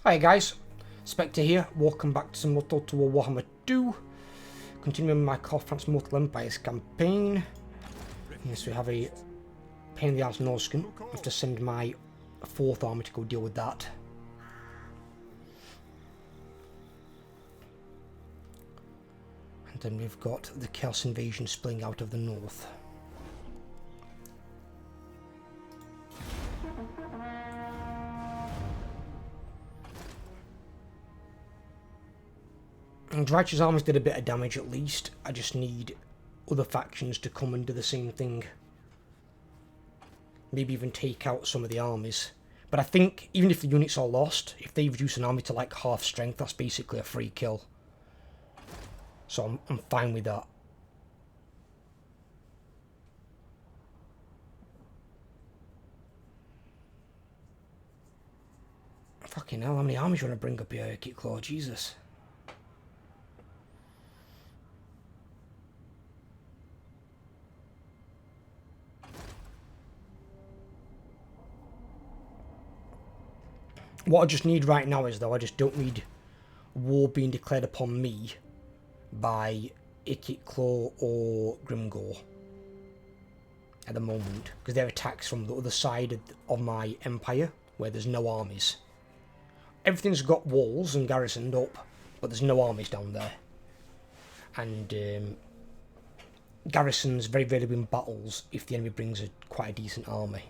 Hi guys, Spectre here, welcome back to some more Total War Warhammer 2. Continuing my Karl Franz Mortal Empires campaign. Yes, we have a pain in the ass Norscan. I have to send my 4th army to go deal with that. And then we've got the Chaos Invasion spilling out of the north. And Righteous armies did a bit of damage at least. I just need other factions to come and do the same thing. Maybe even take out some of the armies. But I think even if the units are lost, if they reduce an army to like half strength, that's basically a free kill. So I'm fine with that. Fucking hell, how many armies you want to bring up here, Kit Claw? Jesus. What I just need right now is, though, I just don't need war being declared upon me by Kit Claw or Grimgore at the moment, because they're attacks from the other side of my empire, where there's no armies. Everything's got walls and garrisoned up, but there's no armies down there. And garrisons very rarely win battles if the enemy brings quite a decent army.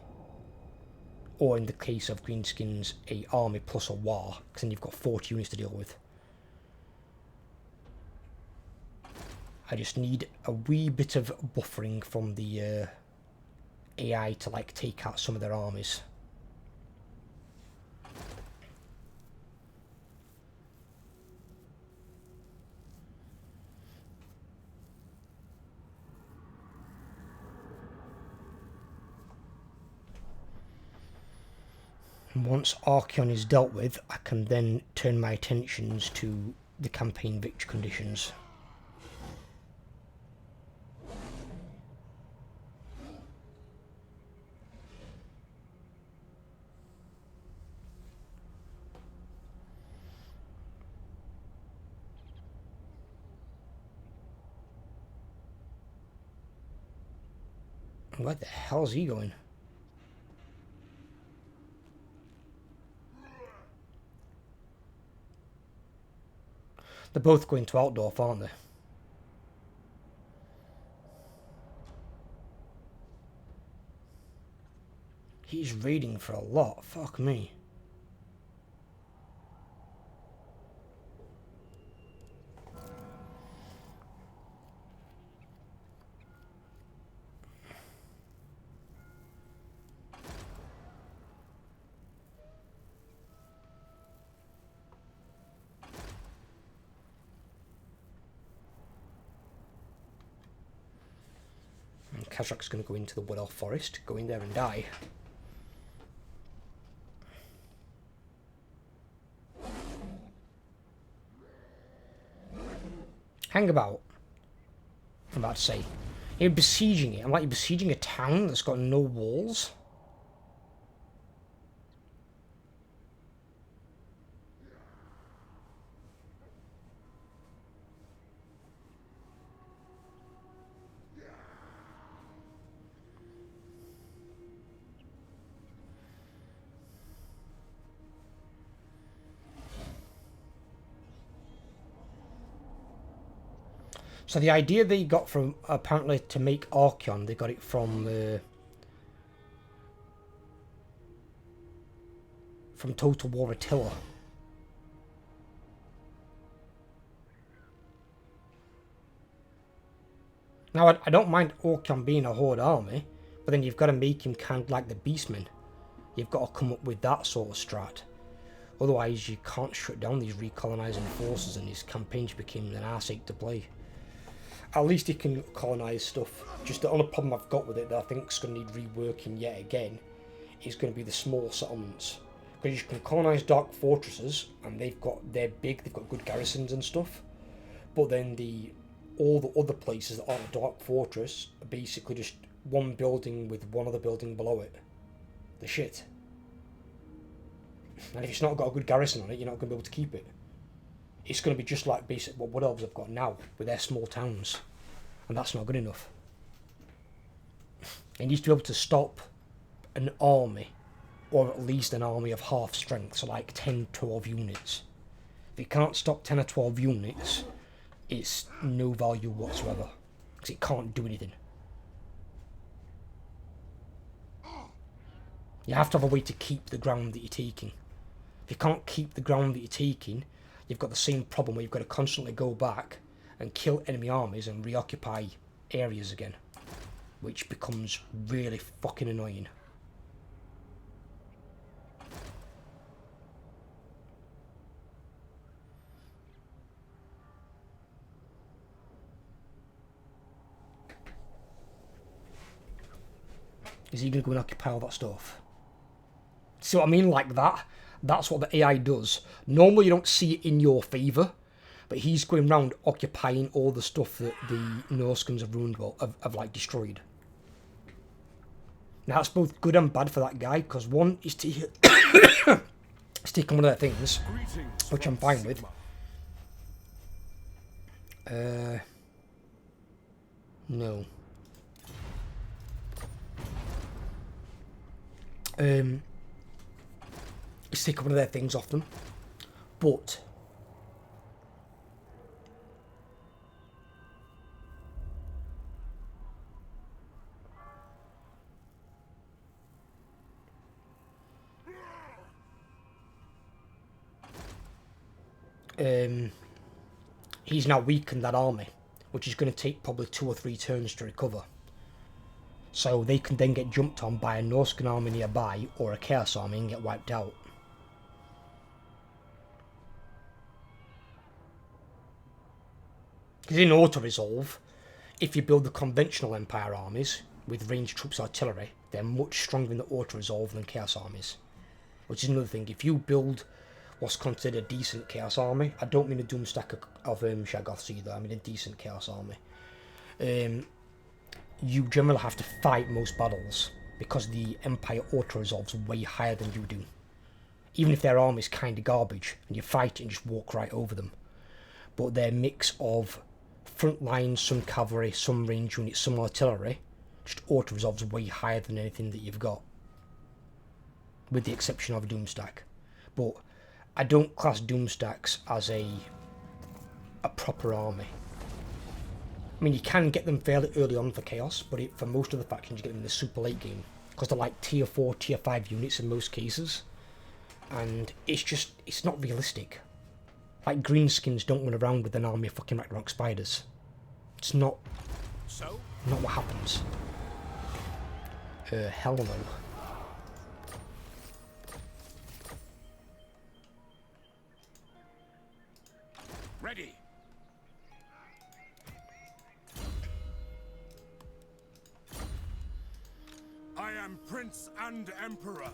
Or in the case of Greenskins, a army plus a war, because then you've got 40 units to deal with. I just need a wee bit of buffering from the AI to like take out some of their armies. And once Archeon is dealt with, I can then turn my attentions to the campaign victory conditions. Where the hell's he going? They're both going to Altdorf, aren't they? He's raiding for a lot, fuck me. Kazrak's going to go into the Wood Elf Forest, go in there and die. Hang about. I'm about to say. You're besieging it. I'm like, you're besieging a town that's got no walls? So the idea they got from, apparently, to make Archeon, they got it from Total War Attila. Now, I don't mind Archeon being a horde army, but then you've got to make him kind of like the Beastmen. You've got to come up with that sort of strat. Otherwise, you can't shut down these recolonizing forces, and his campaigns became an arse-ache to play. At least he can colonise stuff. Just the only problem I've got with it that I think is going to need reworking yet again is going to be the small settlements. Because you can colonise dark fortresses, and they're big, they've got good garrisons and stuff. But then all the other places that aren't a dark fortress are basically just one building with one other building below it. The shit. And if it's not got a good garrison on it, you're not going to be able to keep it. It's going to be just like basic what Wood Elves have got now with their small towns. And that's not good enough. It needs to be able to stop an army, or at least an army of half strength, so like 10, 12 units. If it can't stop 10 or 12 units, it's no value whatsoever, because it can't do anything. You have to have a way to keep the ground that you're taking. If you can't keep the ground that you're taking, you've got the same problem where you've got to constantly go back and kill enemy armies and reoccupy areas again, which becomes really fucking annoying. Is he going to go and occupy all that stuff? See what I mean? Like that. That's what the AI does. Normally you don't see it in your favour, but he's going around occupying all the stuff that the Norscans have ruined, well, have like destroyed. Now that's both good and bad for that guy, because one is taking one of their things, which I'm fine with. No. He's taking one of their things off them, but he's now weakened that army, which is going to take probably 2 or 3 turns to recover. So they can then get jumped on by a Norscan army nearby or a Chaos army and get wiped out. Because in auto-resolve, if you build the conventional Empire armies with ranged troops artillery, they're much stronger in the auto-resolve than Chaos armies. Which is another thing, if you build what's considered a decent Chaos army, I don't mean a Doomstack of Shaggoths either, I mean a decent Chaos army, you generally have to fight most battles because the Empire auto-resolves way higher than you do. Even if their army's kind of garbage, and you fight it and just walk right over them. But their mix of front lines, some cavalry, some range units, some artillery, just auto-resolves way higher than anything that you've got. With the exception of a Doomstack. But I don't class Doomstacks as a proper army. I mean, you can get them fairly early on for Chaos, but for most of the factions you get them in the super late game. Because they're like tier 4, tier 5 units in most cases. And it's not realistic. Like, greenskins don't run around with an army of fucking Ragnarok spiders. It's not what happens. Hell no. Ready. I am Prince and Emperor.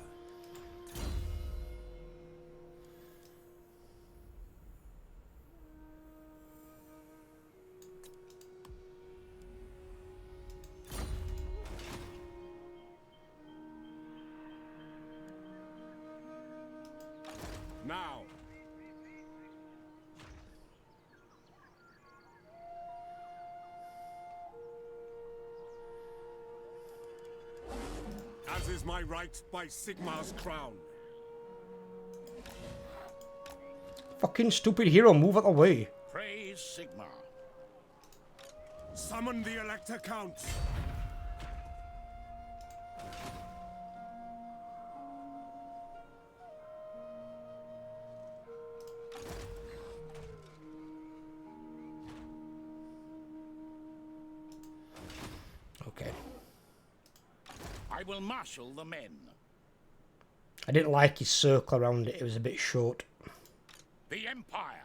Now. As is my right by Sigmar's crown. Fucking stupid hero, move out the way. Praise Sigmar. Summon the Elector Count. Okay. I will marshal the men. I didn't like his circle around it, it was a bit short. The Empire.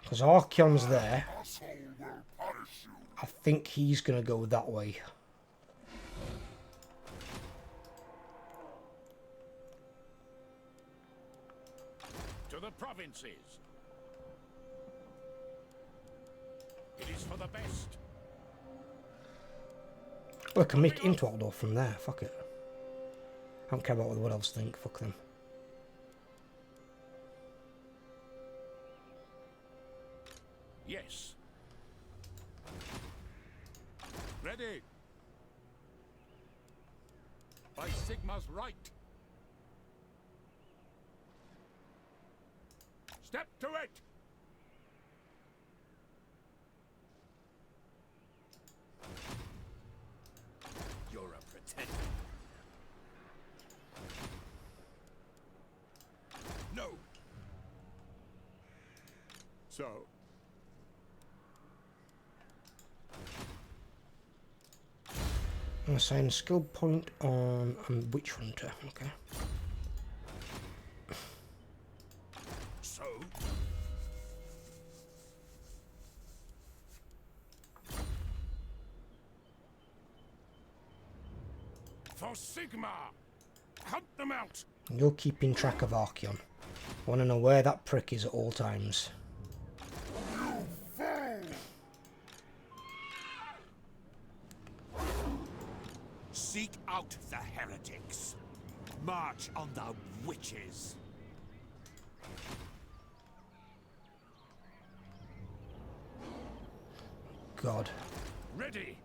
Because Archeon's there. I think he's going to go that way. To the provinces. It is for the best. Well, I can make it into Aldor from there, fuck it. I don't care about what else think. Fuck them. Yes. Ready. By Sigma's right. Step to it. You're a pretender. No. So. Assign skill point on Witch Hunter. Okay. So. For Sigma. Hunt them out. You're keeping track of Archeon. Want to know where that prick is at all times. Seek out the heretics. March on the witches. God. Ready.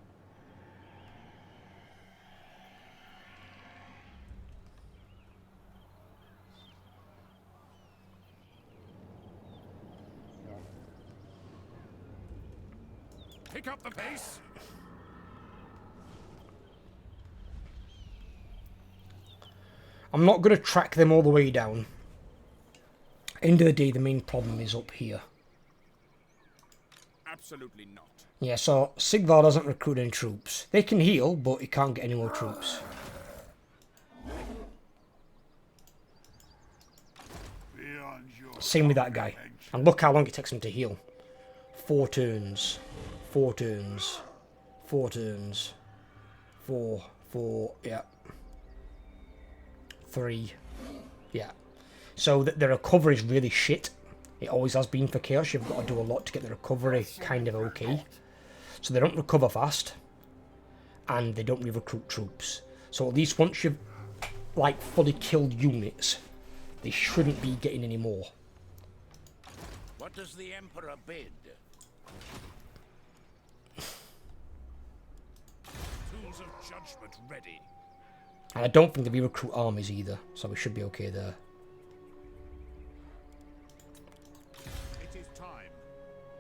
Pick up the pace. I'm not going to track them all the way down. End of the day, the main problem is up here. Absolutely not. Yeah, so Sigvar doesn't recruit any troops. They can heal, but he can't get any more troops. Same with that guy. And look how long it takes him to heal. 4 turns. 4 turns. 4 turns. 4. 4. Yeah. 3. Yeah. So the recovery is really shit. It always has been for Chaos. You've got to do a lot to get the recovery kind of okay. So they don't recover fast. And they don't re-recruit troops. So at least once you've like fully killed units, they shouldn't be getting any more. What does the Emperor bid? Tools of judgment ready. And I don't think they re-recruit armies either, so we should be okay there. It is time.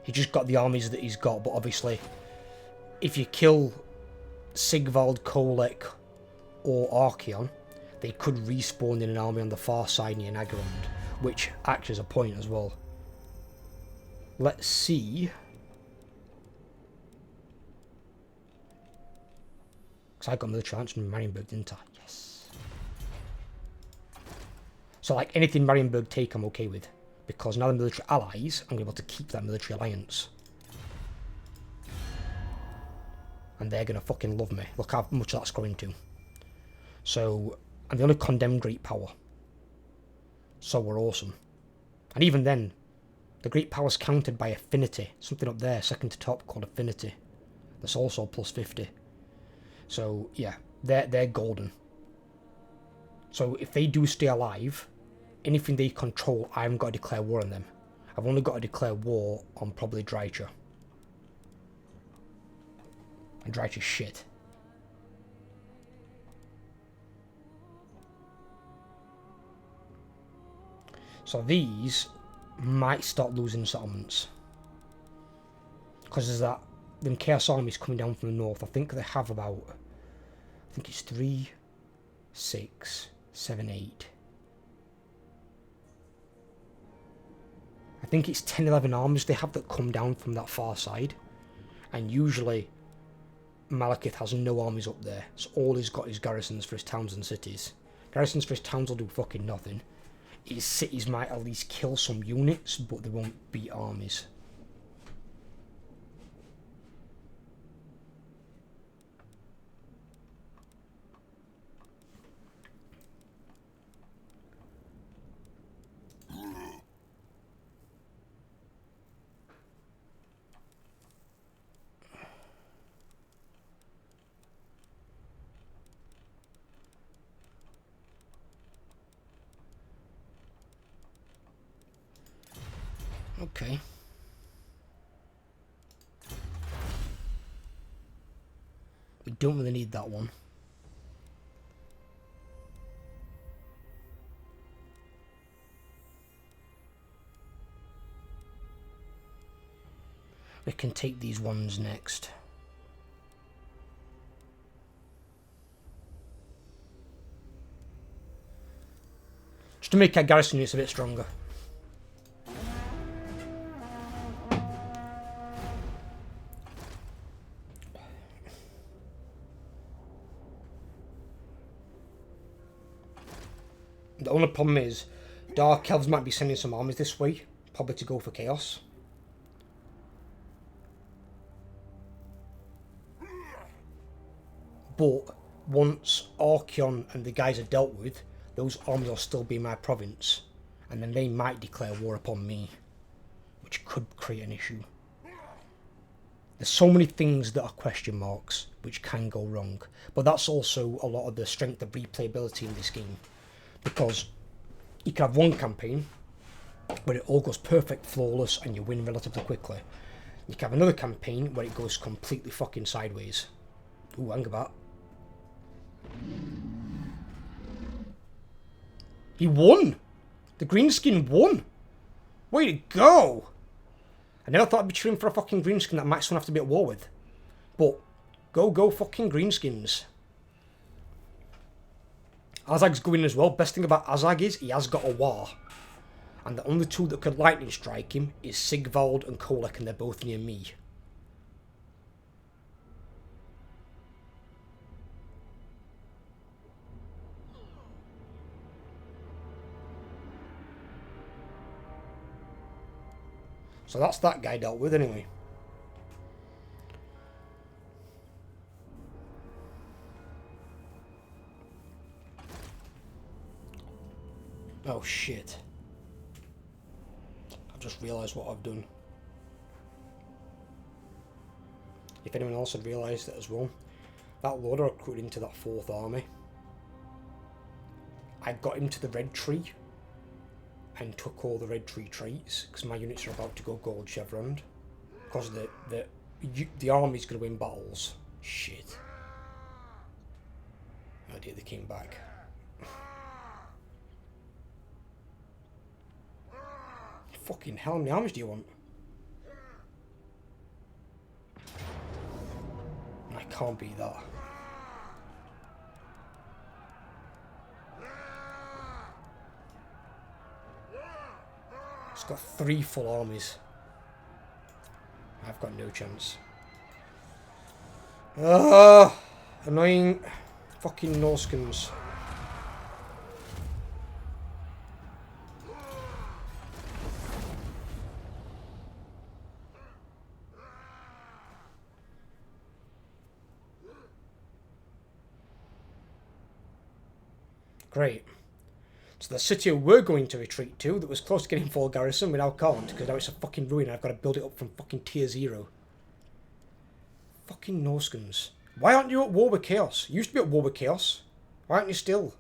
He just got the armies that he's got, but obviously, if you kill Sigvald, Kolek, or Archeon, they could respawn in an army on the far side near Nagarond, which acts as a point as well. Let's see. Because I got military alliance from Marienburg, didn't I? Yes. So like anything Marienburg take, I'm okay with. Because now the military allies, I'm able to keep that military alliance. And they're going to fucking love me. Look how much that's going to. So, I'm the only condemned great power. So we're awesome. And even then, the great power's countered by affinity. Something up there, second to top, called affinity. That's also plus 50. So, yeah, they're golden. So if they do stay alive, anything they control, I haven't got to declare war on them. I've only got to declare war on probably Drycha. And Drycha's shit. So these might start losing settlements. Because there's that, them Chaos armies coming down from the north. I think they have about, I think it's 3, 6, 7, 8. I think it's 10, 11 armies they have that come down from that far side. And usually, Malekith has no armies up there. So all he's got is garrisons for his towns and cities. Garrisons for his towns will do fucking nothing. His cities might at least kill some units, but they won't beat armies. Okay. We don't really need that one. We can take these ones next. Just to make our garrison units a bit stronger. The only problem is, Dark Elves might be sending some armies this way, probably to go for Chaos. But once Archeon and the guys are dealt with, those armies will still be in my province, and then they might declare war upon me, which could create an issue. There's so many things that are question marks, which can go wrong, but that's also a lot of the strength of replayability in this game, because you can have one campaign where it all goes perfect, flawless, and you win relatively quickly. You can have another campaign where it goes completely fucking sideways. Ooh, hang about. He won! The greenskin won! Way to go! I never thought I'd be cheering for a fucking greenskin that I might soon have to be at war with. But, go fucking greenskins. Azag's going as well. Best thing about Azag is he has got a war. And the only two that could lightning strike him is Sigvald and Kolek, and they're both near me. So that's that guy dealt with anyway. Oh shit. I've just realised what I've done. If anyone else had realised it as well. That loader recruited into that 4th army. I got him to the red tree and took all the red tree traits because my units are about to go gold chevroned. Because the army's going to win battles. Shit. Oh dear, they came back. Fucking hell, how many armies do you want? I can't be that. It's got 3 full armies. I've got no chance. Annoying fucking Norskins. Great. So the city we're going to retreat to, that was close to getting full garrison, we now can't, because now it's a fucking ruin and I've got to build it up from fucking tier 0. Fucking Norskins. Why aren't you at war with Chaos? You used to be at war with Chaos. Why aren't you still?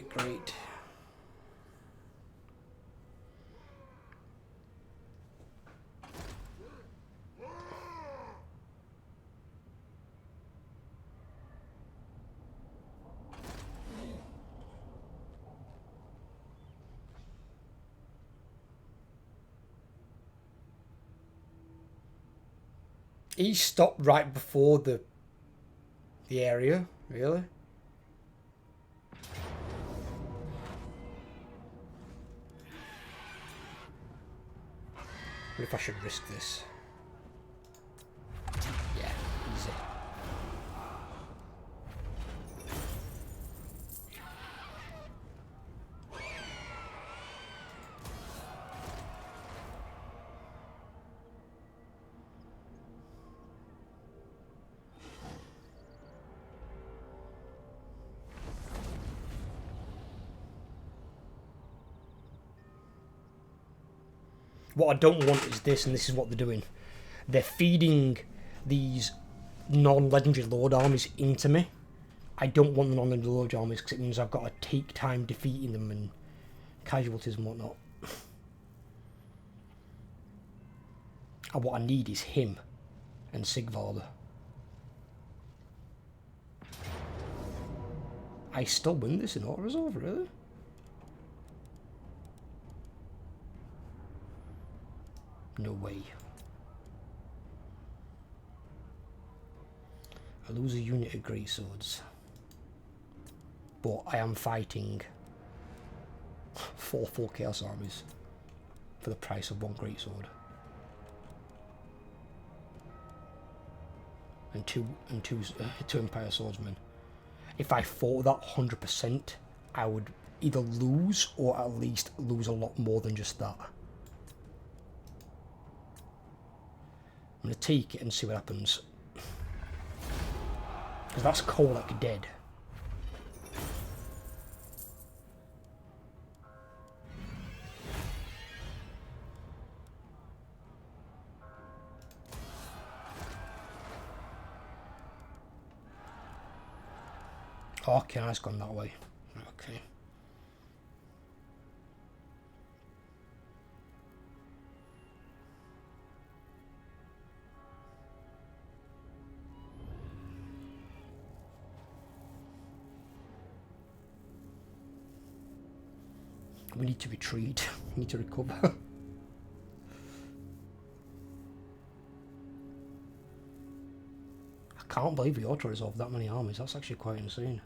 Great. He stopped right before the area, really? What if I should risk this? Yeah, easy. What I don't want is this, and this is what they're doing. they're feeding these non-legendary Lord armies into me. I don't want the non-legendary Lord armies because it means I've got to take time defeating them and casualties and whatnot. And what I need is him and Sigvard. I still win this in auto-resolve, really? No way. I lose a unit of greatswords. But I am fighting 4 full chaos armies for the price of 1 greatsword. And two Empire Swordsmen. If I fought that 100%, I would either lose or at least lose a lot more than just that. I'm going to take it and see what happens. Because that's Kolek dead. Okay, it's gone that way. Okay. We need to retreat. We need to recover. I can't believe we auto-resolved that many armies. That's actually quite insane.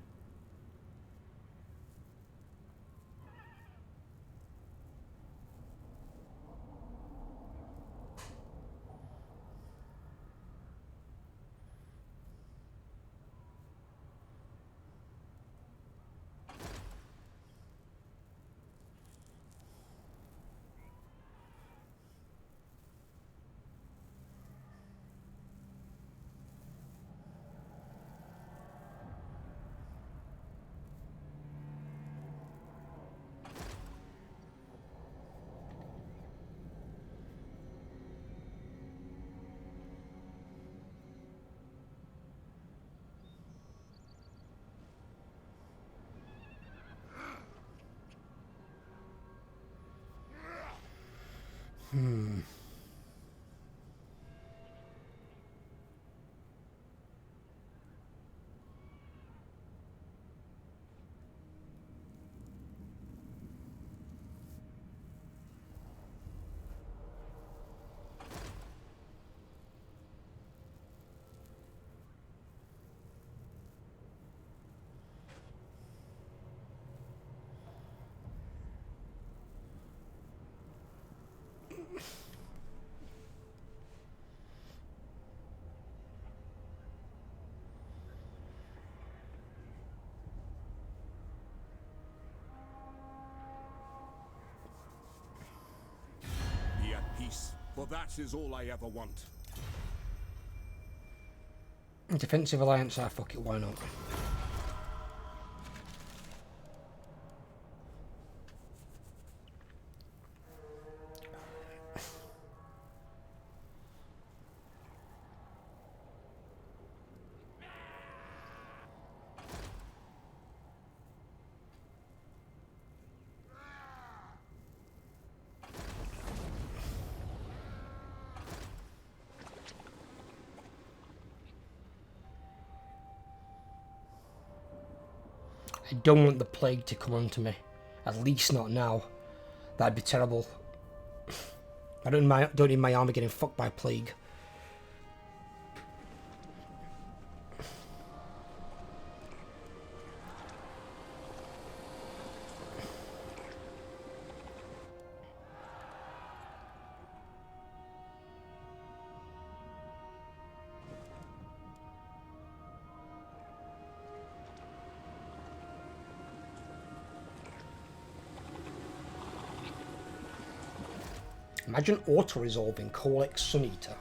Be at peace, for that is all I ever want. Defensive alliance, fuck it, why not? I don't want the plague to come onto me. At least not now. That'd be terrible. I don't need my army getting fucked by plague. Imagine auto-resolving Kolek Suneater,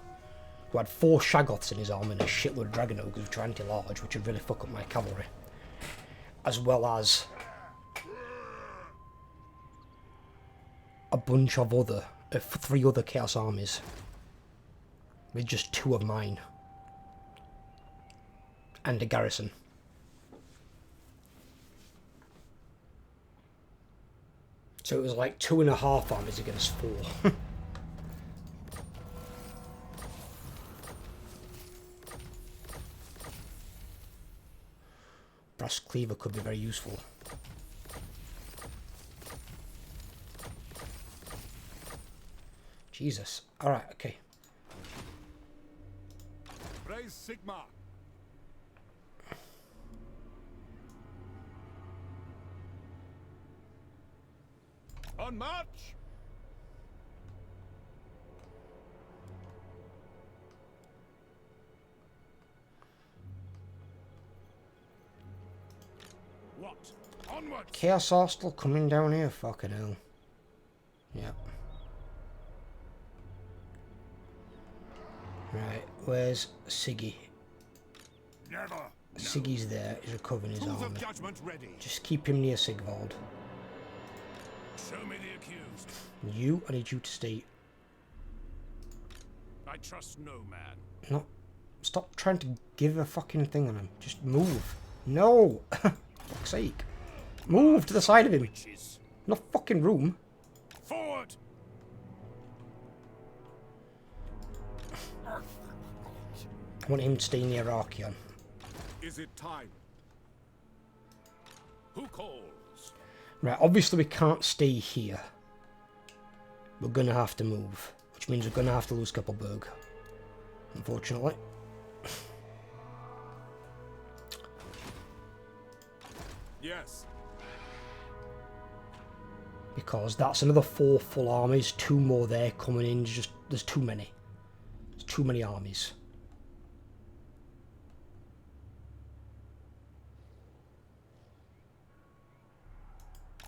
who had 4 Shaggoths in his army and a shitload of Dragon Ogres which are anti-large, which would really fuck up my cavalry. As well as a bunch of 3 other Chaos armies. with just 2 of mine. And a garrison. So it was like 2.5 armies against 4. Brass cleaver could be very useful. Jesus. Alright, okay. Praise Sigma. On march! What? Onward! Chaos Hostile coming down here, fucking hell. Yep. Right, where's Siggy? Never. Siggy's there, he's recovering his Tools army. of judgment ready. Just keep him near Sigvald. Show me the accused. You, I need you to stay. I trust no man. No, stop trying to give a fucking thing on him. Just move. No! Fuck's sake. Move to the side of him. Witches. No fucking room. Forward! I want him to stay near Archeon. Is it time? Who calls? Right, obviously we can't stay here. We're gonna have to move. Which means we're gonna have to lose Keppelberg. Unfortunately. Yes. Because that's another 4 full armies. 2 more there coming in. There's too many. There's too many armies.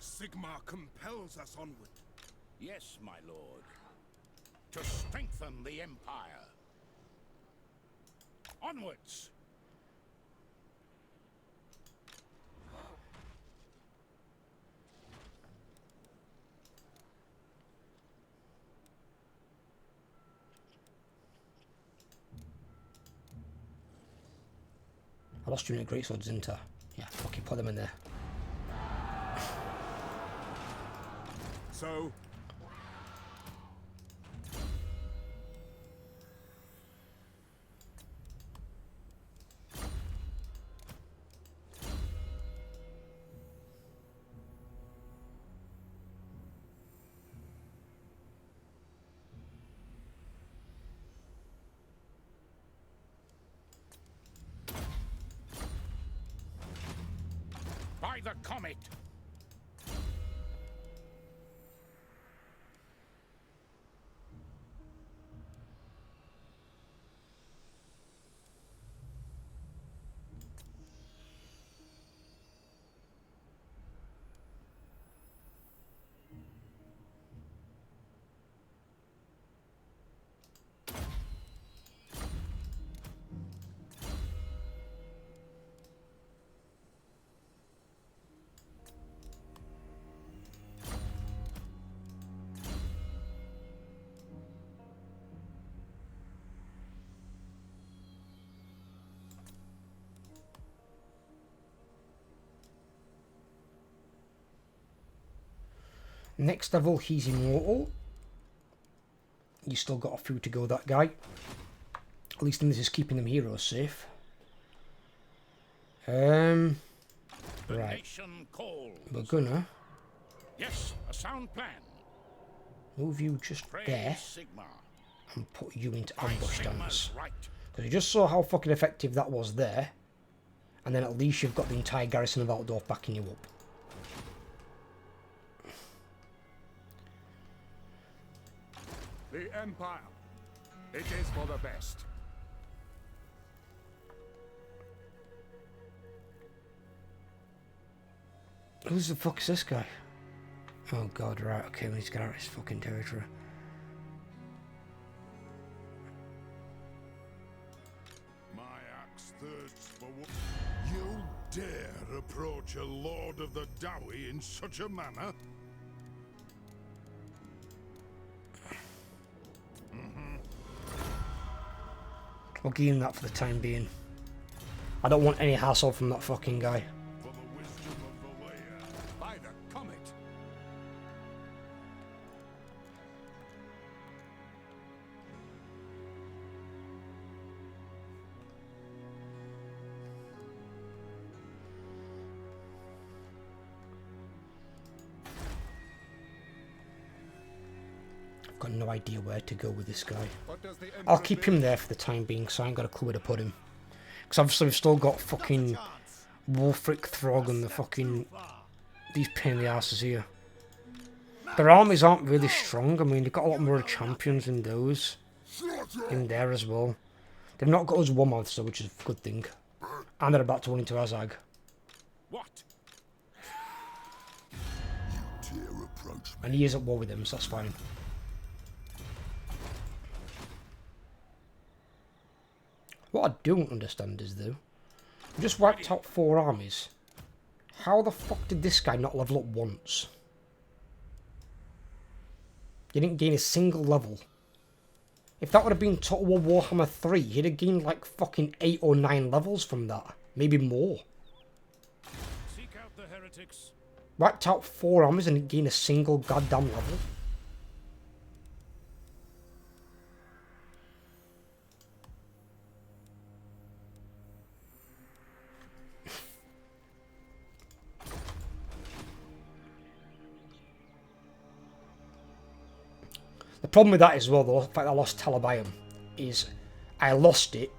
Sigma compels us onward. Yes, my lord. To strengthen the Empire. Onwards! I lost you in a great swords, didn't I? Yeah, fucking put them in there. So, By the comet! Next level, he's immortal. You still got a few to go, that guy. At least this is keeping them heroes safe. The Right. nation calls. We're gonna Yes, a sound plan. move you just Praise there Sigma. and put you into By ambush Sigma's stance. right. Because you just saw how fucking effective that was there. And then at least you've got the entire garrison of Altdorf backing you up. the Empire. It is for the best. Who the fuck is this guy? Oh god, right, okay, we need to get out of his fucking territory. My axe thirsts for You dare approach a Lord of the Dowie in such a manner? I'll give him that for the time being. I don't want any hassle from that fucking guy. For the wisdom of the layer. By the comet. I've got no idea where to go with this guy. What does the I'll Emperor keep think? him there for the time being, so I ain't got a clue where to put him. Because obviously we've still got fucking Wolfric, Throg and the fucking... these pain in the asses here. Their armies aren't really strong. I mean, they've got a lot more champions in those. In there as well. They've not got us Warmoths though, which is a good thing. And they're about to run into Azag. What? Dare approach me. And he is at war with them, so that's fine. What I don't understand is, though, we just wiped out 4 armies. How the fuck did this guy not level up once? He didn't gain a single level. If that would have been Total War Warhammer 3, he'd have gained like fucking 8 or 9 levels from that. Maybe more. Seek out the heretics. Wiped out 4 armies and didn't gain a single goddamn level. The problem with that as well, though, the fact I lost Talabayam, is I lost it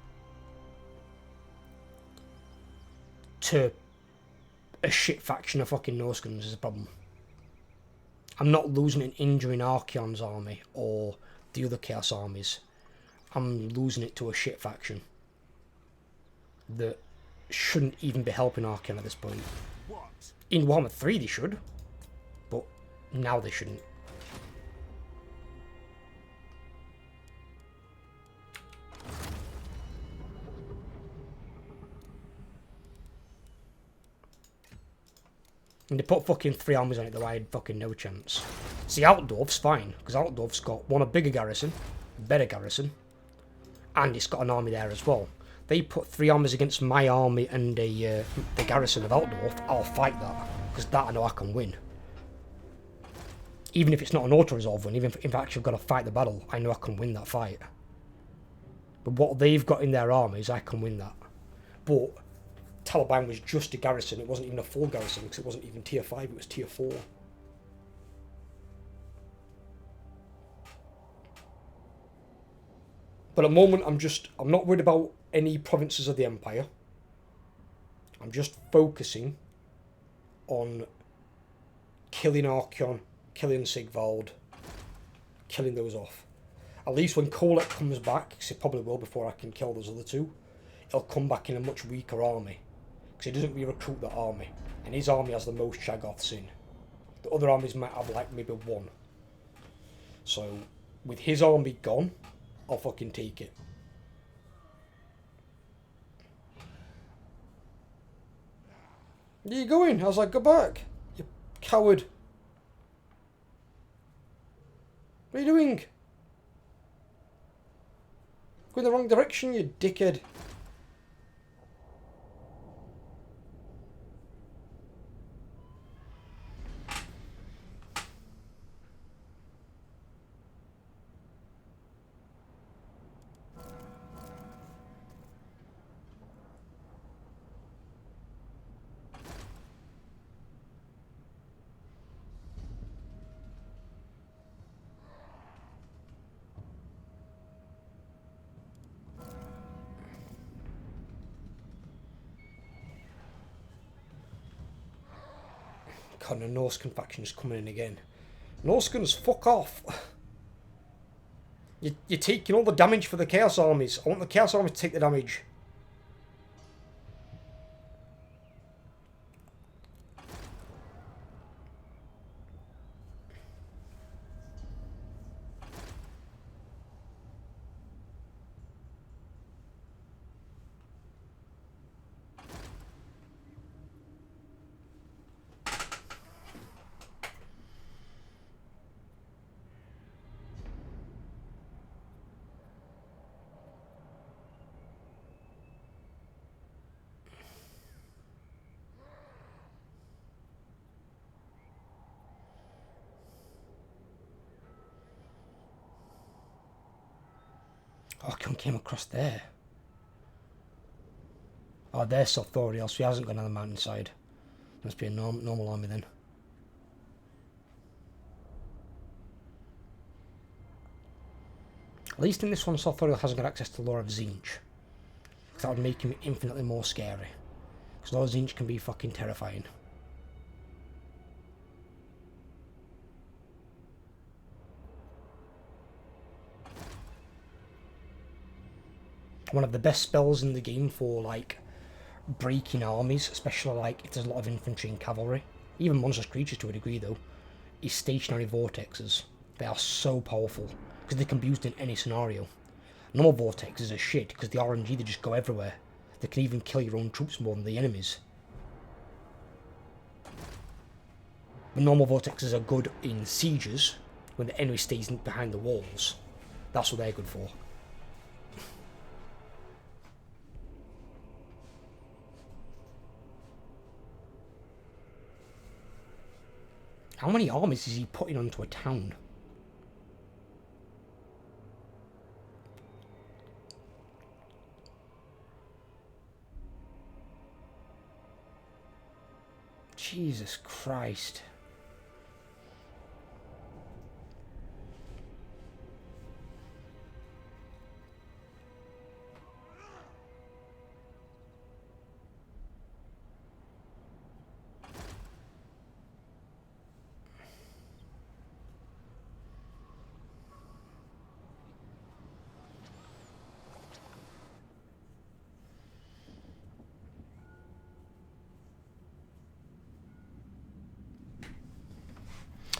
to a shit faction of fucking Noskins is the problem. I'm not losing an injuring Archeon's army or the other Chaos armies. I'm losing it to a shit faction that shouldn't even be helping Archeon at this point. What? In Warhammer 3 they should, but now they shouldn't. And they put fucking 3 armies on it though, I had fucking no chance. See, Altdorf's fine, because Altdorf's got one, a bigger garrison, a better garrison, and it's got an army there as well. They put 3 armies against my army and the garrison of Altdorf, I'll fight that, because that I know I can win. Even if it's not an auto-resolve win, even if I actually got to fight the battle, I know I can win that fight. But what they've got in their armies, I can win that. But Taliban was just a garrison, it wasn't even a full garrison because it wasn't even tier 5, it was tier 4. But at the moment I'm not worried about any provinces of the Empire. I'm just focusing on killing Archeon, killing Sigvald, killing those off. At least when Kolek comes back, because he probably will before I can kill those other 2, he'll come back in a much weaker army. Because he doesn't re-recruit that army. And his army has the most Shaggoths in. The other armies might have like maybe 1. So, with his army gone, I'll fucking take it. Where are you going? I was like, go back. You coward. What are you doing? Going the wrong direction, you dickhead. God, the Norscan faction is coming in again. Norskans, fuck off. You're taking all the damage for the Chaos armies. I want the Chaos armies to take the damage. Oh, I came across there. Oh, there's Sothoriel, so he hasn't gone on the mountainside. Must be a normal army then. At least in this one, Sothoriel hasn't got access to Lore of Tzeentch. Because that would make him infinitely more scary. Because Lore of Tzeentch can be fucking terrifying. One of the best spells in the game for, like, breaking armies, especially, like, if there's a lot of infantry and cavalry. Even monstrous creatures to a degree, though. Is stationary vortexes. They are so powerful. Because they can be used in any scenario. Normal vortexes are shit, because the RNG, they just go everywhere. They can even kill your own troops more than the enemies. But normal vortexes are good in sieges, when the enemy stays behind the walls. That's what they're good for. How many armies is he putting onto a town? Jesus Christ.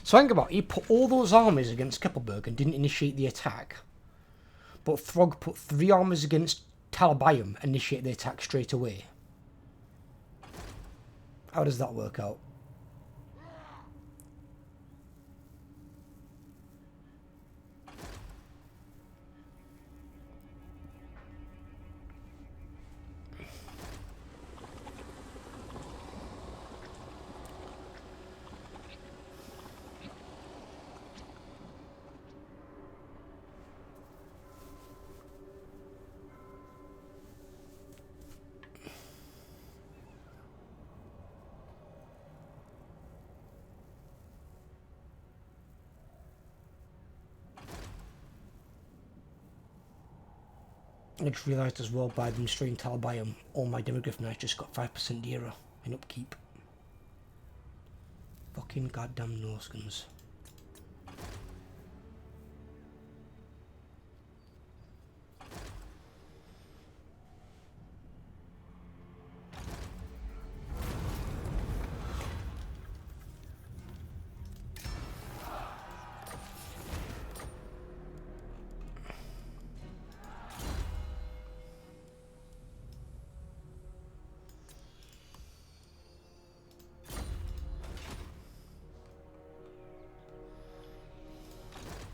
So think about it, he put all those armies against Keppelberg and didn't initiate the attack. But Throg put 3 armies against Talabayum and initiated the attack straight away. How does that work out? I just realised as well, by them destroying Talabayum, all my Demogryph Knights just got 5% dearer in upkeep. Fucking goddamn Norskins.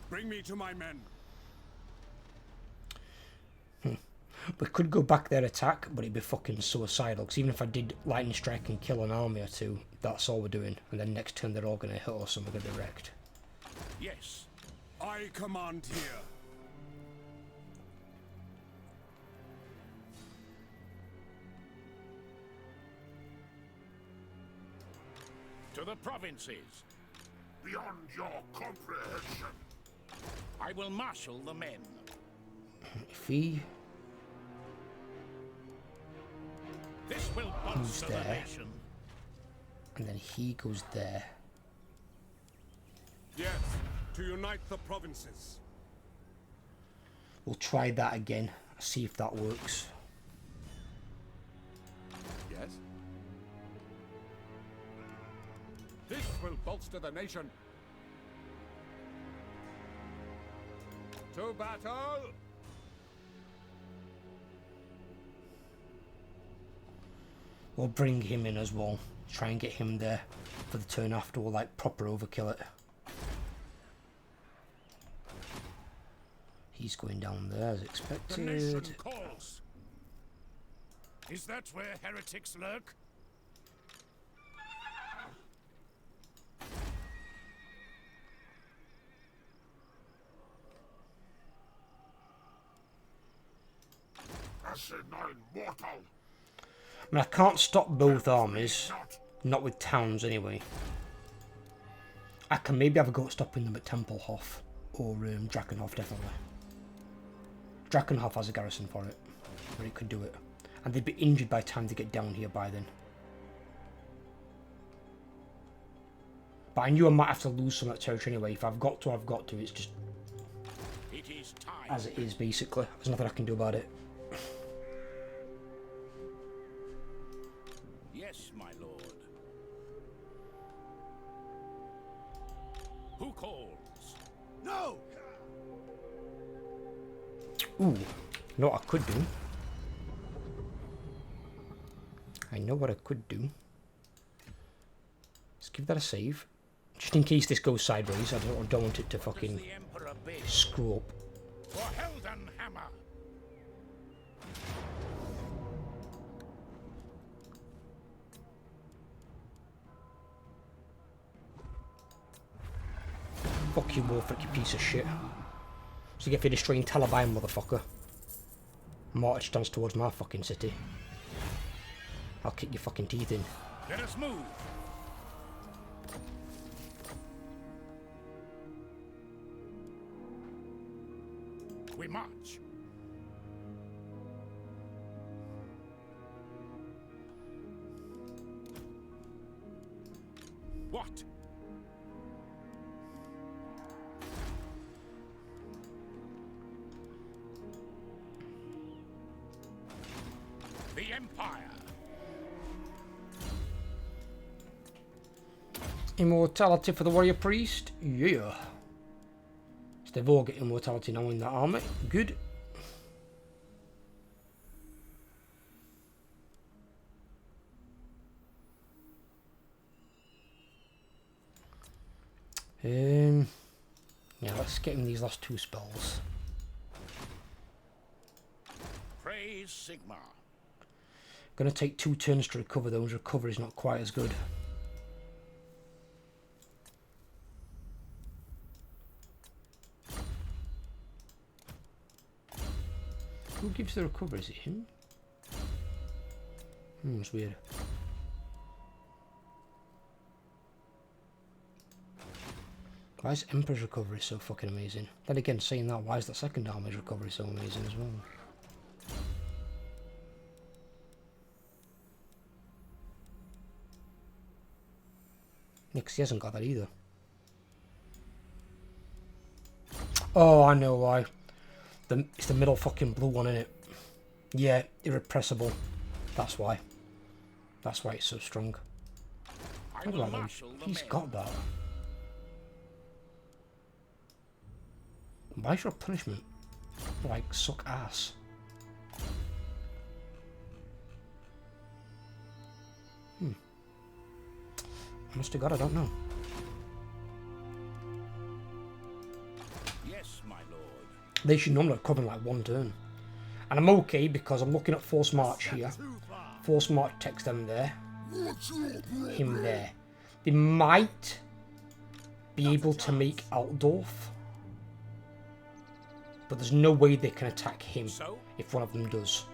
Bring me to my men. We could go back their attack, but it'd be fucking suicidal. Because even if I did lightning strike and kill an army or two, that's all we're doing. And then next turn they're all going to hit us and we're going to be wrecked. Yes, I command here. To the provinces. Beyond your comprehension. I will marshal the men. If he This will bolster the there. nation. and then he goes there. Yes, to unite the provinces. We'll try that again, see if that works. Yes. This will bolster the nation. To battle! We'll bring him in as well. Try and get him there for the turn after. We'll like proper overkill it. He's going down there as The nation expected. calls. Is that where heretics lurk? Assassin are immortal. I mean, I can't stop both armies. Not with towns, anyway. I can maybe have a go at stopping them at Templehof. Or Drakenhof, definitely. Drakenhof has a garrison for it. But it could do it. And they'd be injured by the time they get down here by then. But I knew I might have to lose some of that territory anyway. If I've got to, I've got to. It's just as it is, basically. There's nothing I can do about it. Yes, my lord. Who calls? No! Ooh. You know what I could do? I know what I could do. Let's give that a save. Just in case this goes sideways. I don't want it to fucking screw up. For Helden Hammer. Fuck you, Wolfric, you piece of shit. So you get for destroying Taliban, motherfucker. Mortar stands towards my fucking city. I'll kick your fucking teeth in. Let us move. We march. What? The Empire. Immortality for the warrior priest? Yeah. So they've all got immortality now in that army. Good. Yeah, let's get him these last two spells. Praise Sigmar. Gonna take 2 turns to recover those. Recovery's not quite as good. Who gives the recovery? Is it him? It's weird. Why is Emperor's recovery so fucking amazing? Then again, saying that, why is the second army's recovery so amazing as well? Because he hasn't got that either. Oh, I know why. It's the middle fucking blue one, isn't it? Yeah, irrepressible. That's why. That's why it's so strong. He's got that. Why is your punishment like suck ass? Must have got, I don't know. Yes, my lord. They should normally have covered like 1 turn. And I'm okay because I'm looking at Force March here. Force March takes them there. Him there. They might be able to make Altdorf. But there's no way they can attack him if one of them does.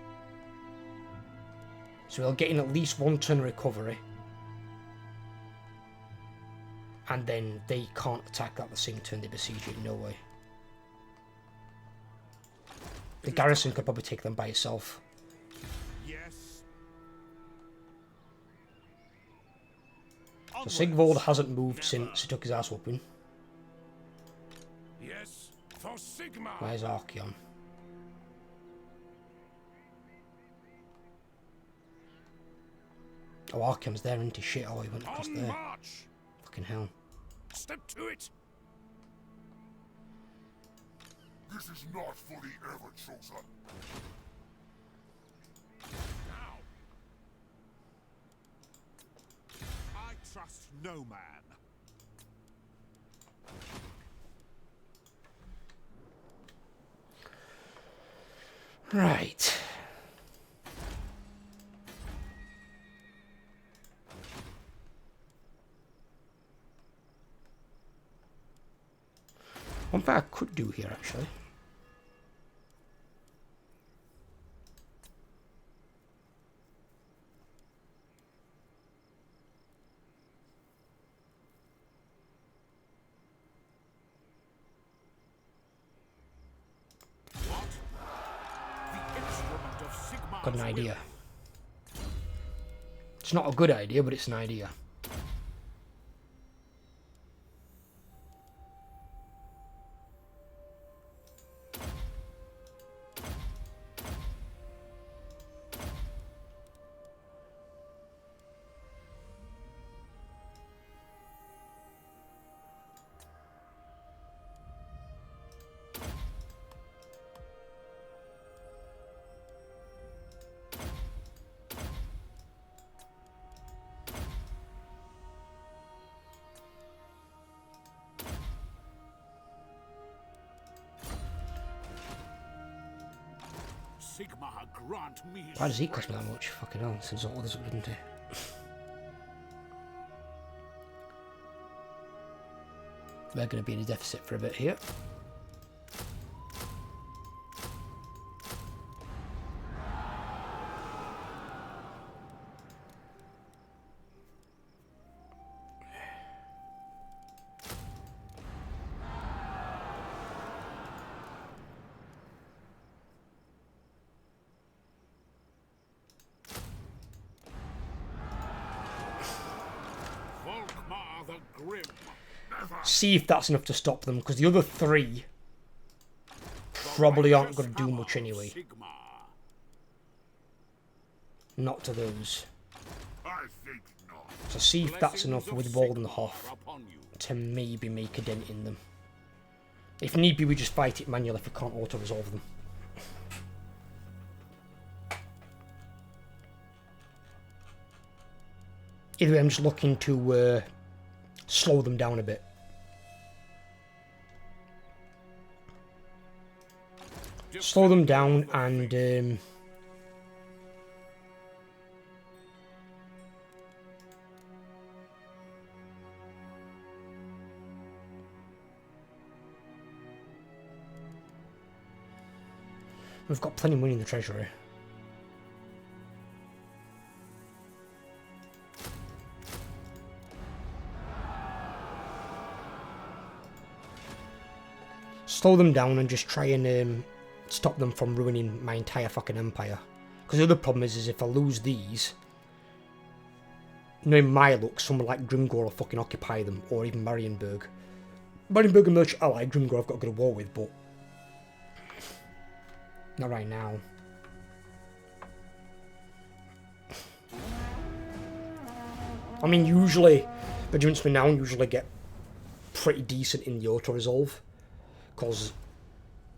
So he'll get in at least 1 turn recovery. And then they can't attack that the same turn they besiege it, no way. The garrison could probably take them by itself. Yes. So Sigvold hasn't moved since he took his ass whooping. Yes, for Sigmar. Where's Archeon? Oh, Archeon's there, isn't he? Shit, oh, he went across there. March. Fucking hell. Step to it. This is not for the ever chosen. Now. I trust no man. Right. One thing I could do here, actually. Got an idea. It's not a good idea, but it's an idea. Sigma, grant me. Why does he cost me that much? Fucking hell, since all others didn't he? We're going to be in a deficit for a bit here. See if that's enough to stop them, because the other three probably aren't going to do much anyway. Not to those. So see if that's enough with Waldenhof to maybe make a dent in them. If need be, we just fight it manually if we can't auto-resolve them. Either way, I'm just looking to slow them down a bit. Slow them down and we've got plenty of money in the treasury. Slow them down and just try and stop them from ruining my entire fucking empire. Because the other problem is if I lose these, knowing my luck, someone like Grimgor will fucking occupy them, or even Marienburg. Marienburg and Merchant Ally, Grimgor I've got to go to war with, but not right now. I mean, usually, Regiments Renown usually get pretty decent in the auto-resolve, because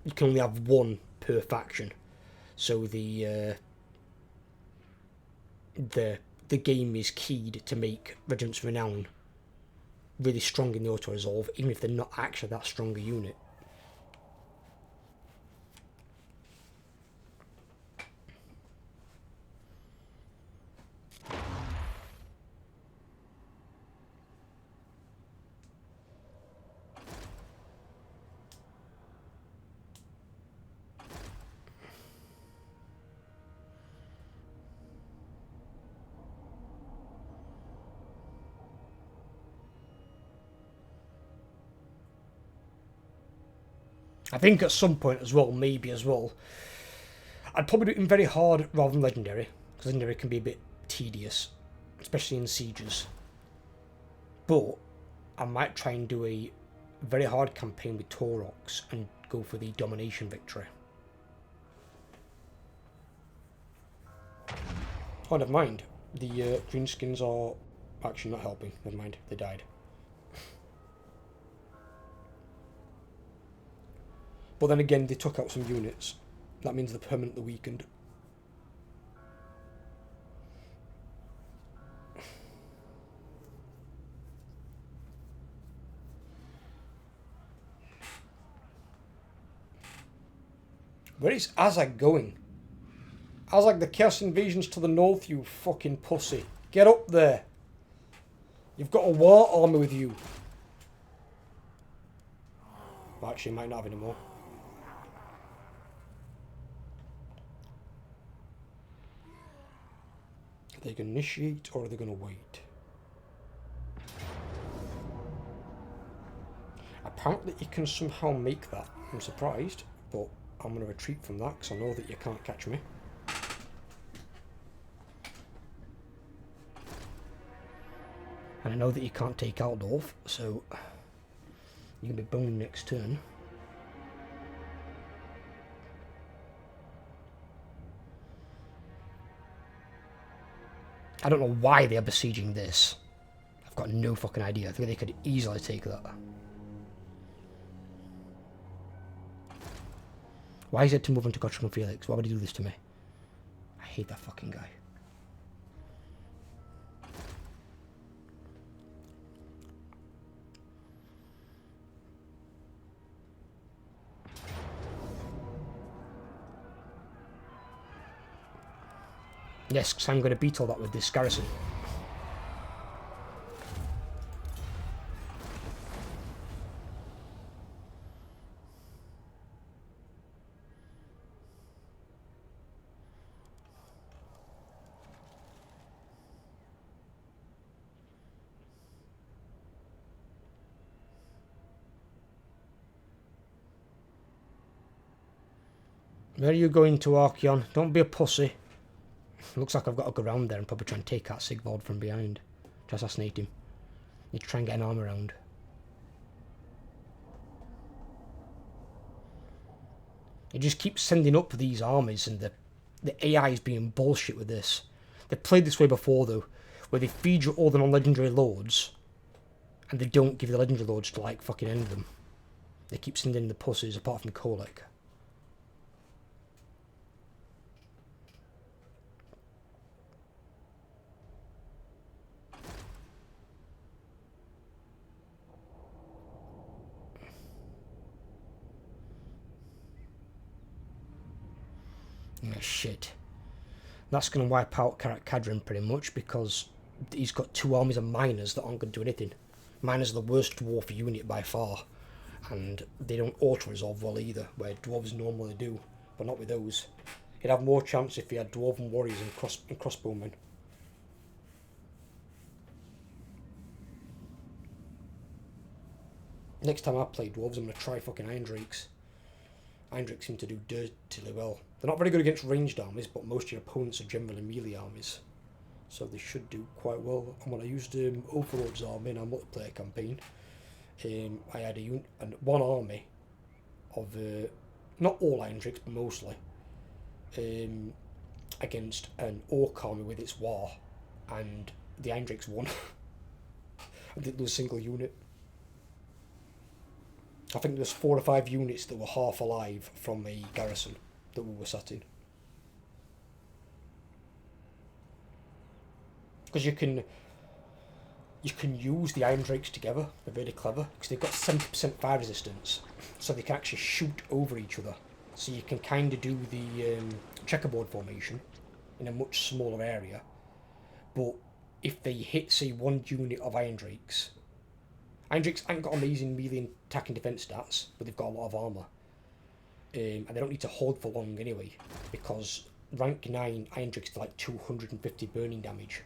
you can only have one per faction, so the game is keyed to make Regiments Renown really strong in the auto-resolve, even if they're not actually that strong a unit. I think at some point as well, maybe as well, I'd probably do it in very hard rather than legendary, because legendary can be a bit tedious, especially in sieges. But I might try and do a very hard campaign with Taurox and go for the domination victory. Oh, never mind. The greenskins are actually not helping. Never mind, they died. But then again, they took out some units. That means they're permanently weakened. Where is Azag going? Azag, the Chaos Invasion's to the north, you fucking pussy. Get up there. You've got a war army with you. Well, actually, might not have any more. Are they going to initiate or are they going to wait? Apparently you can somehow make that. I'm surprised, but I'm going to retreat from that because I know that you can't catch me. And I know that you can't take Aldorf, so you're going to be boned next turn. I don't know why they are besieging this. I've got no fucking idea. I think they could easily take that. Why is it to move into Gotcha and Felix? Why would he do this to me? I hate that fucking guy. Yes, because I'm going to beat all that with this garrison. Where are you going to, Archeon? Don't be a pussy. Looks like I've got to go around there and probably try and take out Sigvald from behind. To assassinate him. Need to try and get an arm around. It just keeps sending up these armies, and the AI is being bullshit with this. They've played this way before though, where they feed you all the non-legendary lords, and they don't give you the legendary lords to like fucking end them. They keep sending in the pussies apart from Kolek. Oh, shit. That's going to wipe out Karak Kadrin pretty much, because he's got two armies of miners that aren't going to do anything. Miners are the worst dwarf unit by far, and they don't auto-resolve well either, where dwarves normally do, but not with those. He'd have more chance if he had dwarven warriors and crossbowmen. Next time I play dwarves, I'm going to try fucking Iron Drakes. Iron Drakes seem to do dirtily well. They're not very good against ranged armies, but most of your opponents are generally melee armies, so they should do quite well. And when I used Overlord's army in our multiplayer campaign, I had one army of, not all Iron Drakes, but mostly, against an Orc army with its war, and the Iron Drakes won. I didn't lose a single unit. I think there was 4 or 5 units that were half alive from a garrison that we were sat in. Because you can use the Iron Drakes together. They're really clever because they've got 70% fire resistance, so they can actually shoot over each other. So you can kind of do the checkerboard formation in a much smaller area. But if they hit, say, one unit of Iron Drakes ain't got amazing melee and attack and defense stats, but they've got a lot of armor. And they don't need to hold for long anyway, because rank 9 Iron Drakes do like 250 burning damage.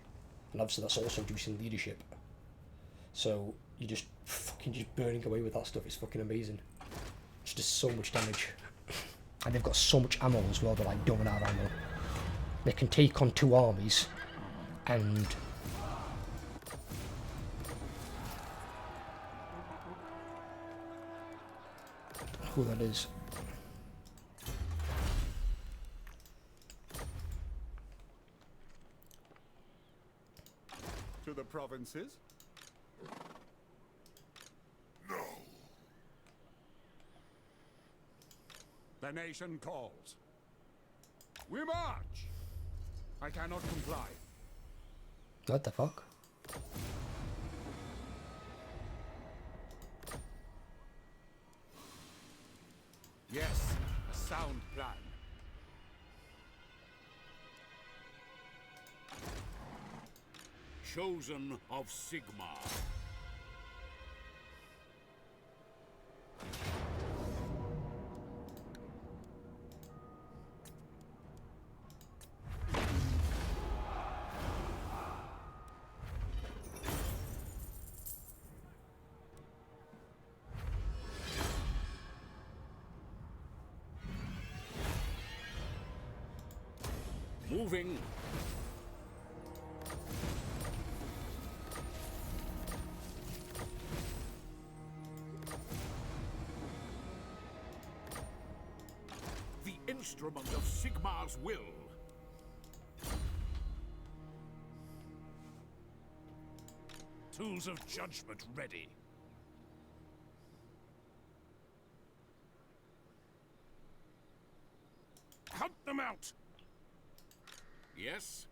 And obviously that's also reducing leadership. So you just fucking burning away with that stuff. It's fucking amazing. It's just so much damage. And they've got so much ammo as well, they're like don't run out of ammo. They can take on 2 armies and who that is. To the provinces? No. The nation calls. We march! I cannot comply. What the fuck? Yes, a sound plan. Chosen of Sigmar. Moving. instrument of Sigmar's will. Tools of judgment ready. Hunt them out! Yes?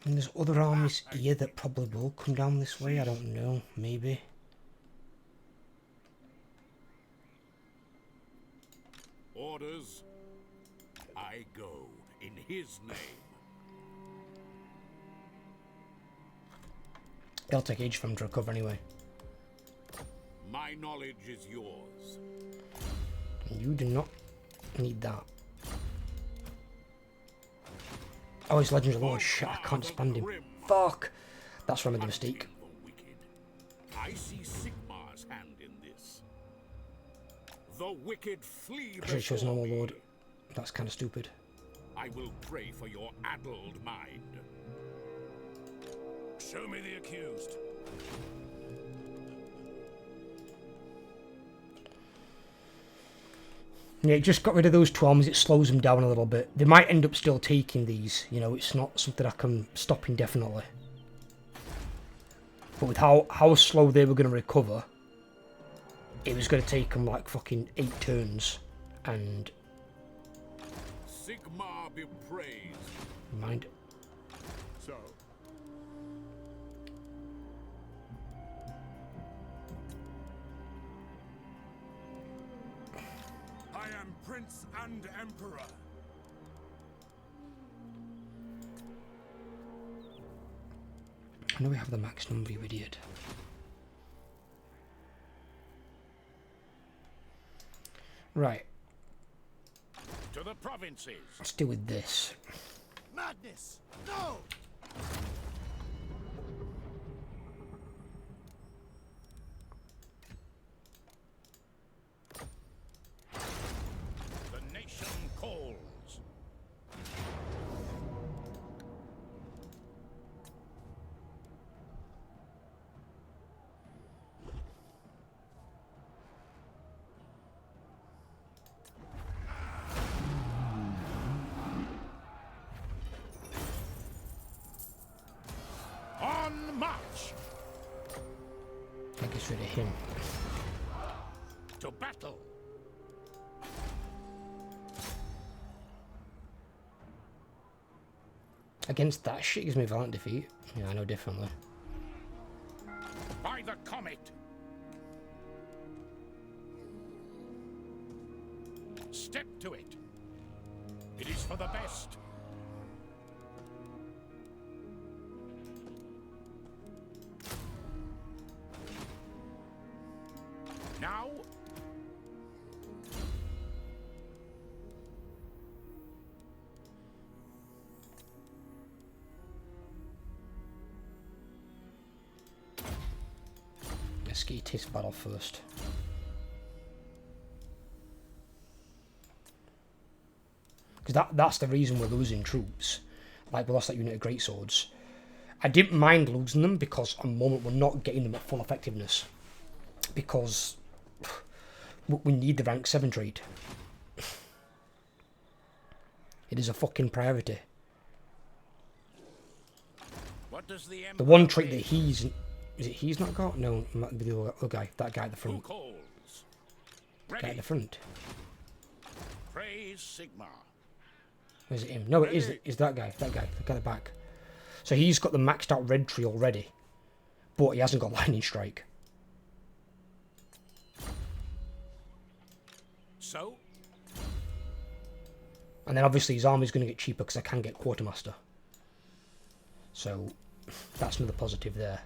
And there's other armies here that probably will come down this way, I don't know, maybe. Orders. I go in his name. It'll take ages for him to recover anyway. My knowledge is yours. You do not need that. Oh, he's Legends of Lord. Shit, I can't stand him. Fuck! That's where I made the mistake. I see Sigmar's hand in this. The wicked flee I should have chosen before normal me. Lord. That's kind of stupid. I will pray for your addled mind. Show me the accused. Yeah, just got rid of those two armies, it slows them down a little bit. They might end up still taking these, you know, it's not something I can stop indefinitely. But with how slow they were going to recover, it was going to take them like fucking 8 turns. And... Sigmar be praised. Mind. So, I am Prince and Emperor. I know we have the max number, you idiot. Right, To the provinces. let's deal with this. Madness! No! The nation calls. On march! I get rid of him. To battle! Against that shit gives me violent defeat. Yeah, I know differently. By the comet! Step to it. It is for the best. Now, Let's get this battle first. Because that's the reason we're losing troops. Like, we lost that unit of greatswords. I didn't mind losing them because at the moment we're not getting them at full effectiveness. Because we need the rank 7 trait. It is a fucking priority. what does the The one trait that he's... Is it he's not got? No, it might be the other guy. That guy at the Who front. calls? Guy at Ready. the front. Praise Sigmar. Or is it him? No, it is. It's that guy. That guy. The guy at the back. So he's got the maxed out red tree already. But he hasn't got lightning strike. So, And then obviously his army's going to get cheaper because I can get quartermaster. So that's another positive there.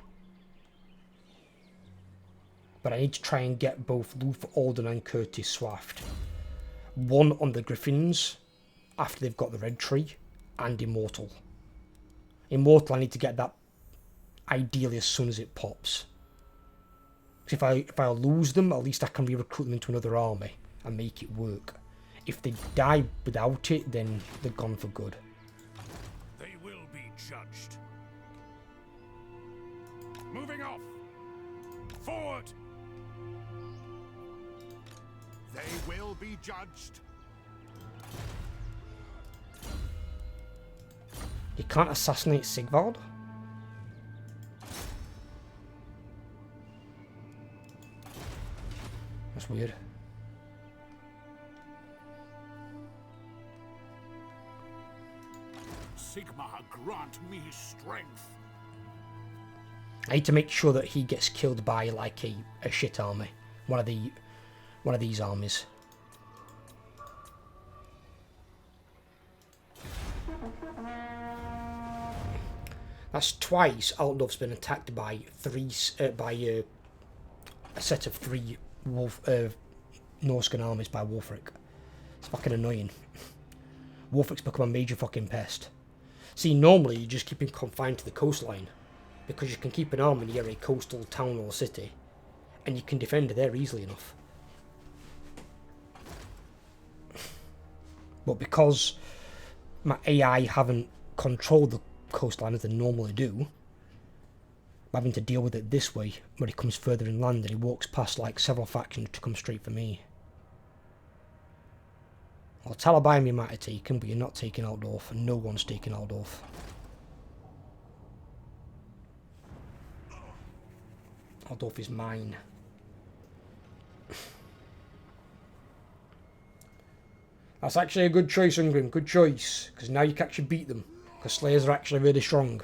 But I need to try and get both Luther Alden and Curtis Swaft. One on the Griffins after they've got the red tree, and Immortal. Immortal, I need to get that ideally as soon as it pops. Because if I lose them, at least I can re-recruit them into another army and make it work. If they die without it, then they're gone for good. they will be judged. Moving off. Forward! They will be judged. You can't assassinate Sigvald? That's weird. Sigmar, grant me strength. I need to make sure that he gets killed by like a shit army. One of these armies. That's twice Altdorf's been attacked by a set of 3 Norscan armies by Wulfric. It's fucking annoying. Wulfric's become a major fucking pest. See, normally you just keep him confined to the coastline, because you can keep an army near a coastal town or city, and you can defend there easily enough. But because my AI haven't controlled the coastline as they normally do, I'm having to deal with it this way when he comes further inland and he walks past like several factions to come straight for me. Well, Talabheim you might have taken, but you're not taking Altdorf, and no one's taking Altdorf. Altdorf is mine. That's actually a good choice, Ungrim, good choice, because now you can actually beat them, because Slayers are actually really strong.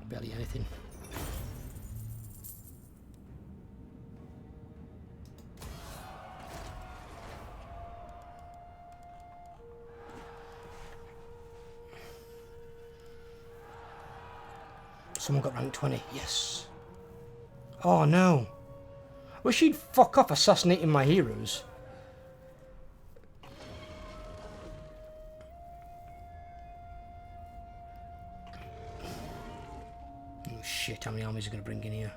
Barely anything. Someone got rank 20, yes. Oh no. Wish he'd fuck off assassinating my heroes. Oh shit, how many armies are going to bring in here?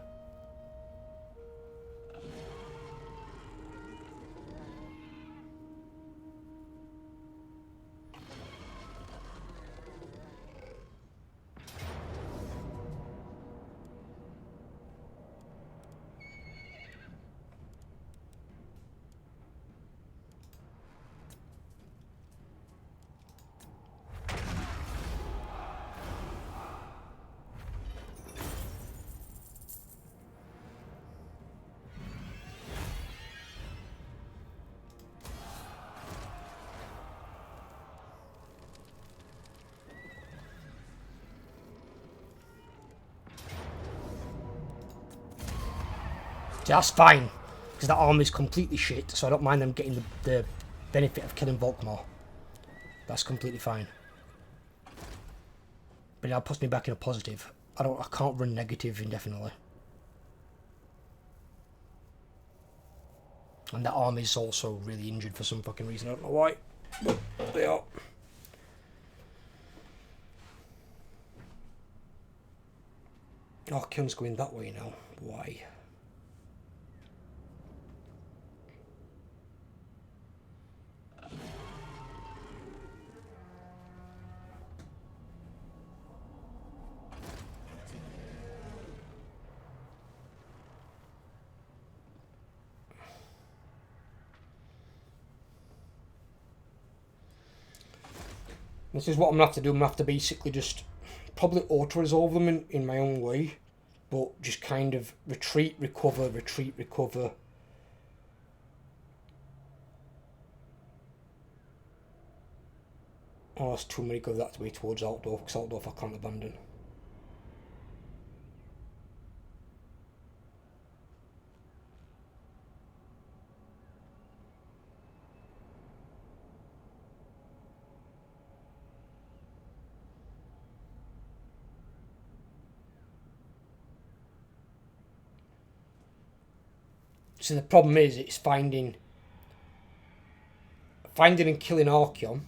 That's fine, because that army's completely shit, so I don't mind them getting the benefit of killing Volkmar. That's completely fine. But that puts me back in a positive. I can't run negative indefinitely. And that army's also really injured for some fucking reason, I don't know why. But they are. Oh, Kion's going that way now. Why? This is what I'm going to have to do. I'm going to have to basically just probably auto-resolve them in my own way. But just kind of retreat, recover, retreat, recover. Oh, that's too many go that way towards Altdorf, because Altdorf I can't abandon. So the problem is, it's finding and killing Archeon.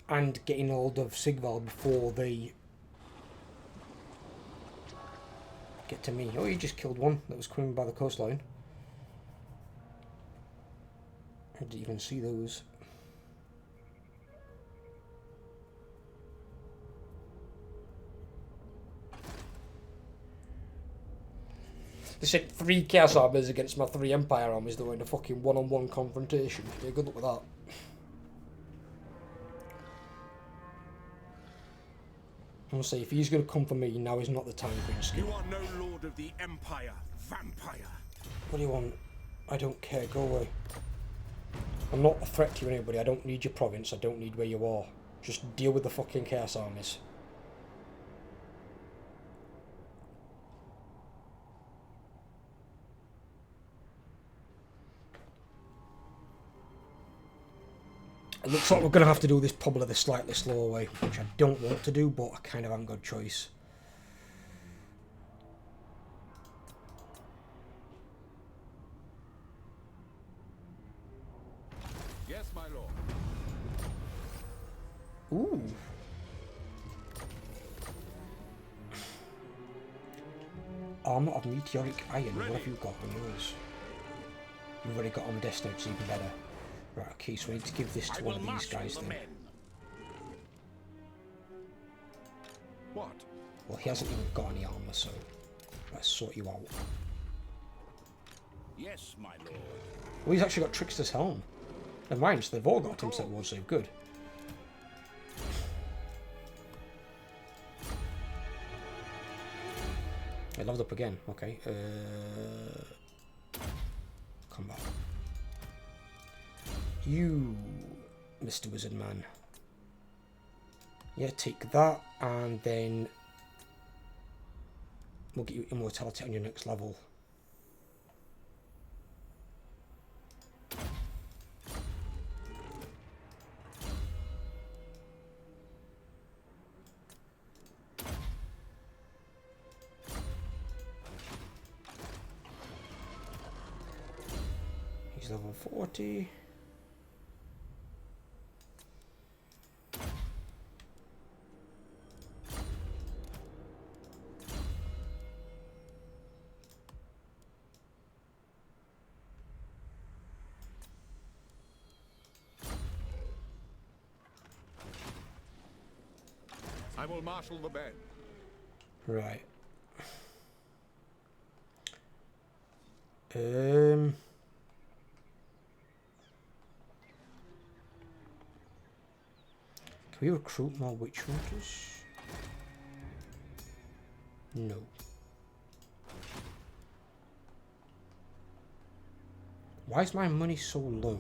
And getting hold of Sigval before they get to me. Oh, you just killed one that was coming by the coastline. I didn't even see those. They sent 3 Chaos Armors against my 3 Empire Armies that were in a fucking one-on-one confrontation. Yeah, good luck with that. I'm gonna say, if he's gonna come for me, now is not the time for him. You are no lord of the Empire, vampire. What do you want? I don't care, go away. I'm not a threat to you, anybody. I don't need your province, I don't need where you are. Just deal with the fucking Chaos Armies. It looks like we're going to have to do this probably the slightly slower way, which I don't want to do, but I kind of haven't got a choice. Yes, my lord. Ooh. Armour of Meteoric Iron. What have you got on yours? You've already got on Destiny, it's even better. Right, okay, so we need to give this to one of these guys then. What? Well, he hasn't even got any armour, so let's sort you out. Yes, my lord. Well, he's actually got Trickster's Helm. Never mind, so they've all got him set ward save. Good. I leveled up again. Okay. Combat. You, Mr. Wizard Man. Yeah, take that, and then we'll get you immortality on your next level. He's level 40. I will marshal the men. Right. Can we recruit more witch hunters? No. Why is my money so low?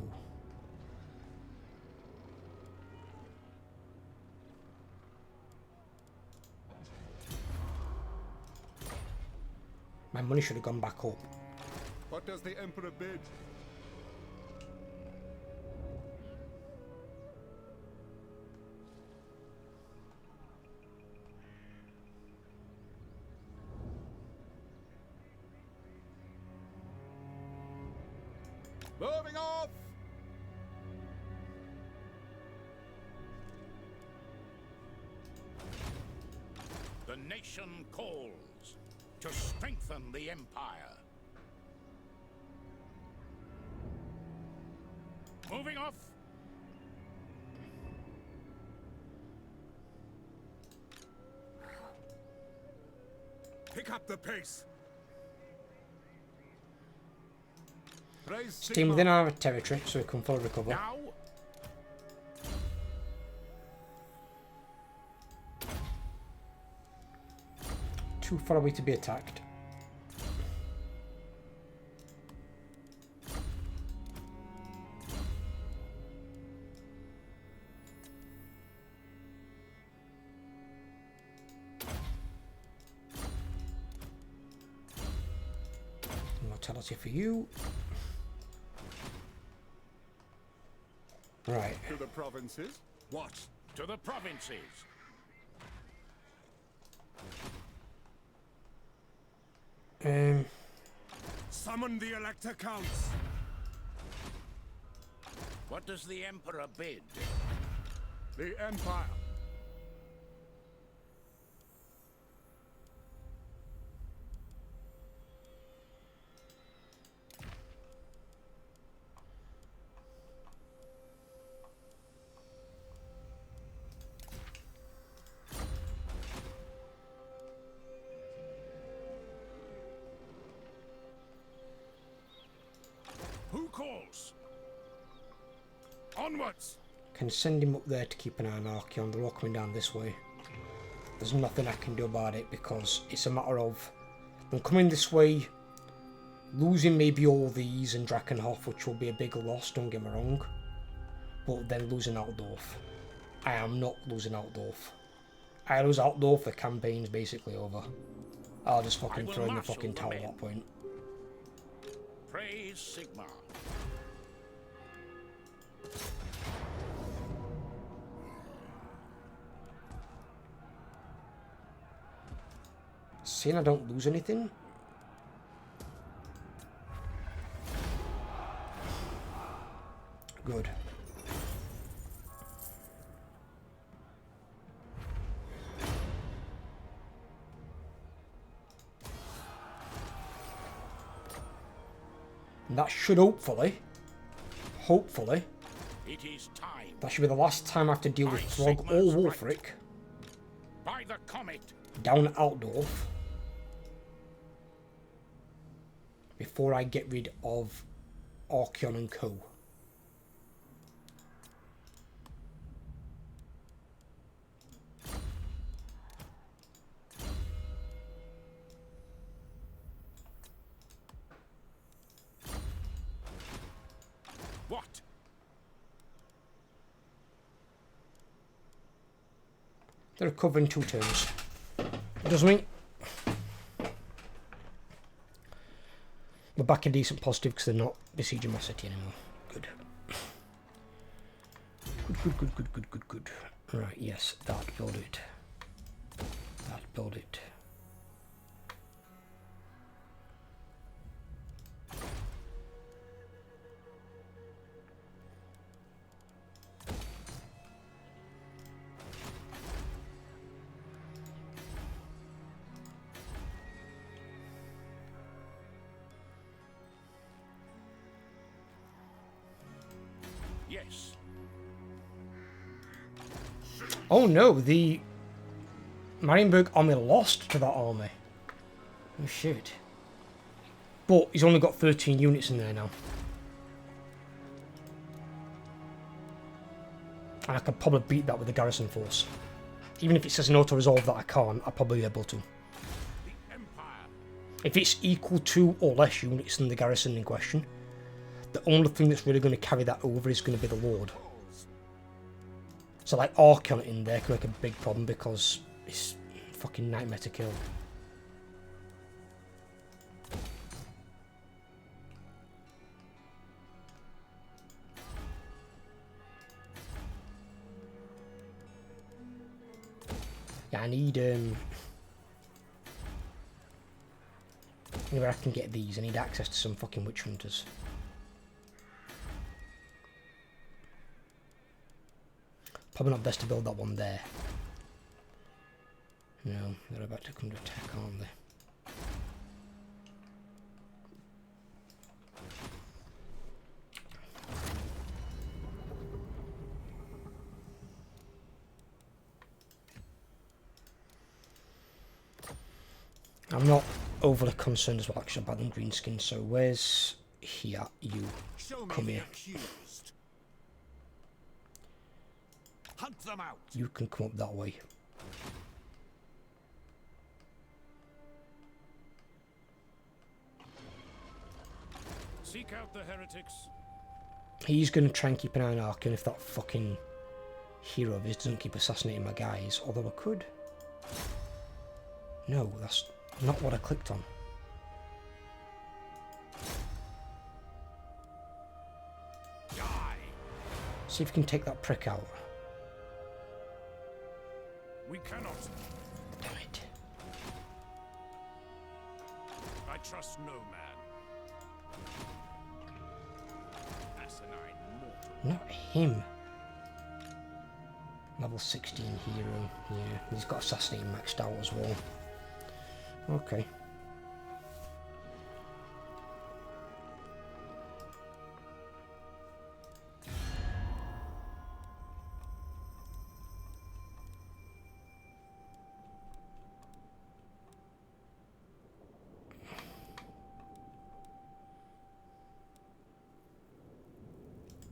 My money should have gone back up. What does the Emperor bid? Moving off! The nation calls to strengthen the Empire. Moving off! Pick up the pace! Stay within our territory so we can fully recover. Now? Too far away to be attacked. Immortality for you. Right. To the provinces. What? To the provinces. Summon the Elector Counts. What does the Emperor bid? The Empire. Who calls? Onwards! Can send him up there to keep an eye on Archeon. They're all coming down this way. There's nothing I can do about it because it's a matter of them coming this way, losing maybe all these and Drakenhof, which will be a big loss, don't get me wrong, but then losing Altdorf. I am not losing Altdorf. I lose Altdorf, the campaign's basically over. I'll just fucking throw in the fucking towel at that point. Praise Sigmar. Seeing I don't lose anything. Good. And that should hopefully, It is time. that should be the last time I have to deal with Throg or Wulfric By the comet. down at Altdorf before I get rid of Archeon and Co. What? They're recovering 2 turns. Does me. We're back in decent positive because they're not besieging my city anymore. Good. Good. Right, yes, that build it. That build it. Yes. Oh no, the Marienburg army lost to that army. Oh shit. But he's only got 13 units in there now. And I could probably beat that with the garrison force. Even if it says an auto-resolve that I can't, I'll probably be able to. The Empire. If it's equal to or less units than the garrison in question, the only thing that's really going to carry that over is going to be the Lord. So like Archeon in there can make a big problem because it's fucking nightmare to kill. Yeah, I need anywhere I can get these. I need access to some fucking witch hunters. Probably not best to build that one there. No, they're about to come to attack, aren't they? I'm not overly concerned as well actually about them greenskins, so where's here you? Come here. Accused. Hunt them out. You can come up that way. Seek out the heretics. He's going to try and keep an eye on Archeon if that fucking hero of his doesn't keep assassinating my guys, although I could. No, that's not what I clicked on. Die. See if you can take that prick out. We cannot. Damn it. I trust no man. Asinine mortal. Not him. Level 16 hero. Yeah, he's got assassinate maxed out as well. Okay.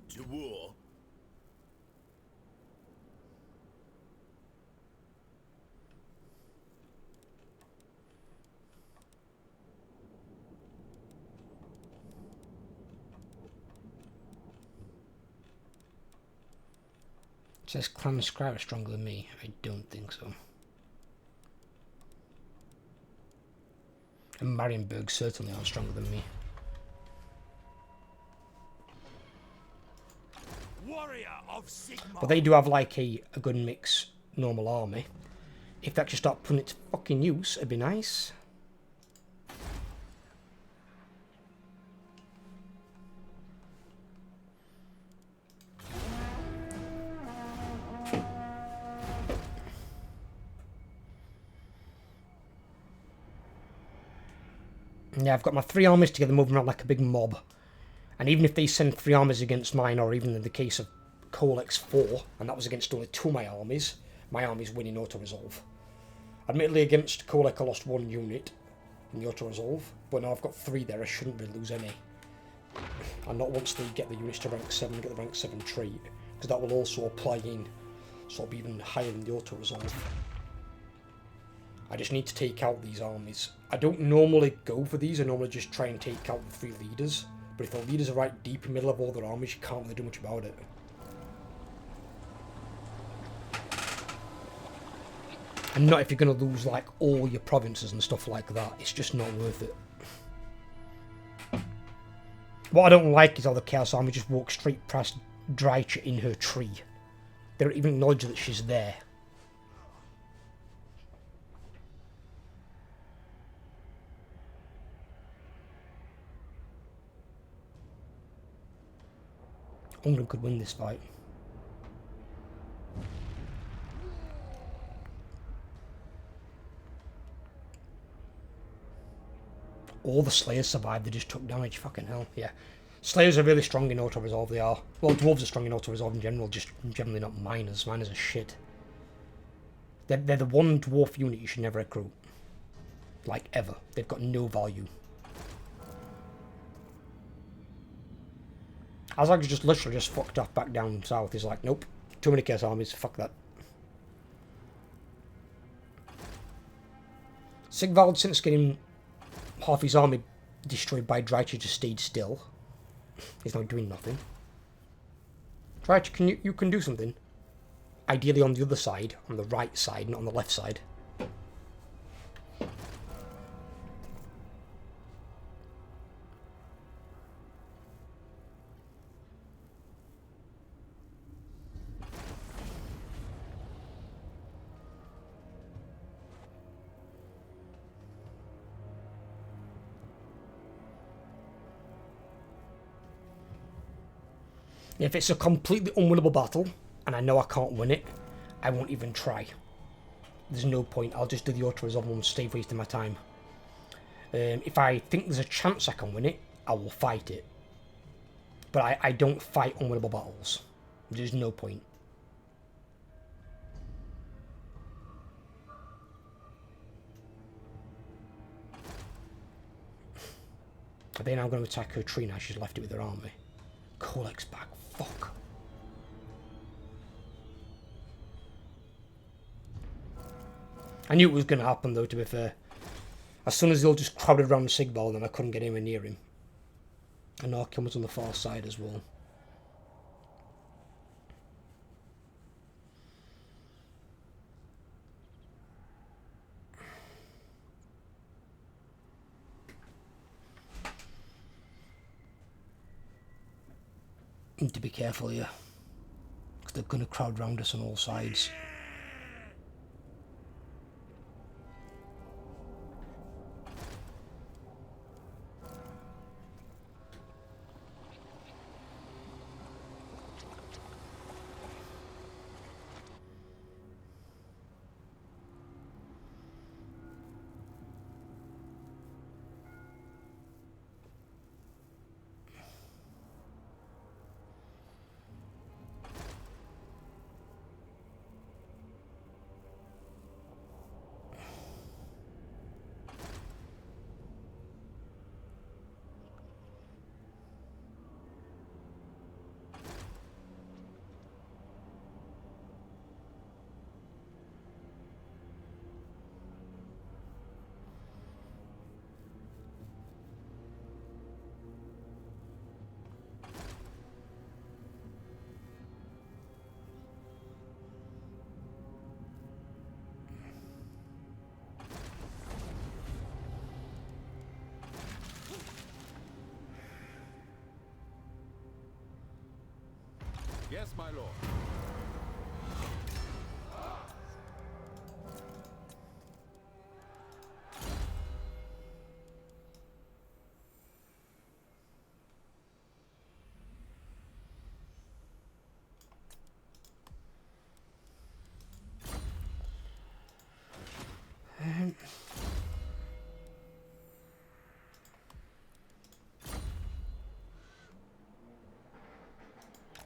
To war. It says Clan Scribe is stronger than me. I don't think so. And Marienburg certainly are stronger than me. Warrior of Sigma. But they do have like a good mix normal army. If they actually start putting it to fucking use, it'd be nice. Yeah, I've got my 3 armies together moving around like a big mob. And even if they send 3 armies against mine, or even in the case of Colex 4, and that was against only 2 of my armies winning auto-resolve. Admittedly, against Colex I lost 1 unit in the auto-resolve, but now I've got 3 there, I shouldn't really lose any. And not once they get the units to rank 7, get the rank 7 trait, because that will also apply in, so I'll be even higher than the auto-resolve. I just need to take out these armies. I don't normally go for these, I normally just try and take out the 3 leaders. But if the leaders are right deep in the middle of all their armies, you can't really do much about it. And not if you're going to lose like all your provinces and stuff like that. It's just not worth it. What I don't like is how the Chaos Army just walk straight past Drycha in her tree. They don't even acknowledge that she's there. England could win this fight. All the Slayers survived, they just took damage, fucking hell, yeah. Slayers are really strong in auto-resolve, they are. Well, Dwarves are strong in auto-resolve in general, just generally not Miners. Miners are shit. They're the one Dwarf unit you should never recruit. Like, ever. They've got no value. Azag's just literally just fucked off back down south. He's like, nope, too many Chaos armies, fuck that. Sigvald, since getting half his army destroyed by Drycha, just stayed still. He's not doing nothing. Drycha, you can do something. Ideally on the other side, on the right side, not on the left side. If it's a completely unwinnable battle, and I know I can't win it, I won't even try. There's no point, I'll just do the auto-resolve and stay wasting my time. If I think there's a chance I can win it, I will fight it. But I don't fight unwinnable battles. There's no point. Are they now going to attack her tree now? She's left it with her army. Colex back. Fuck. I knew it was going to happen though, to be fair. As soon as they all just crowded around Sigvald, then I couldn't get anywhere near him. And Arkham was on the far side as well. Need to be careful here, because they're going to crowd round us on all sides. Yes, my lord.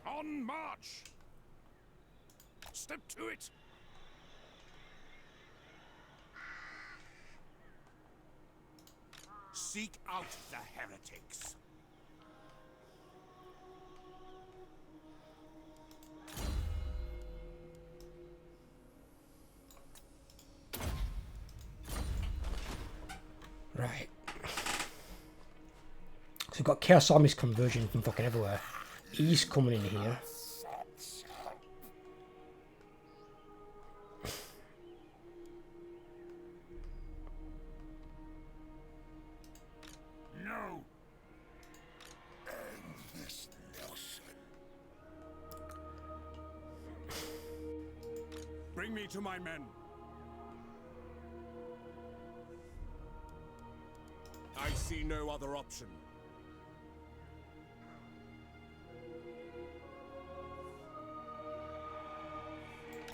On march! Step to it! Seek out the heretics. Right. So we've got Chaos Army's conversion from fucking everywhere. He's coming in here. No. End this lesson. Bring me to my men. I see no other option.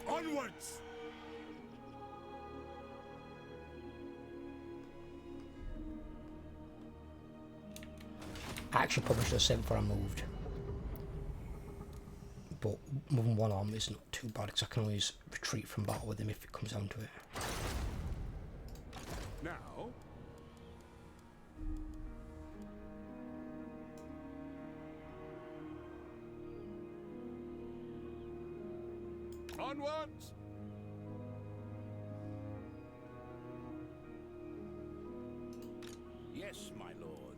Onwards! I actually probably should have said before I moved. But moving one arm is not too bad because I can always retreat from battle with him if it comes down to it. Now, onwards! Yes, my lord.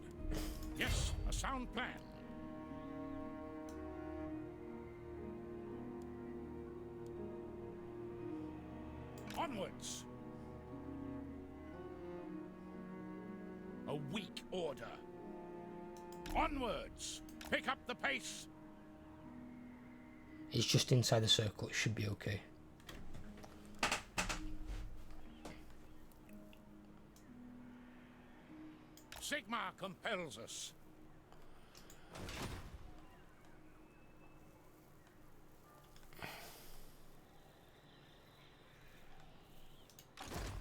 Yes, a sound plan. Onwards! A weak order. Onwards! Pick up the pace! It's just inside the circle, it should be okay. Sigmar compels us.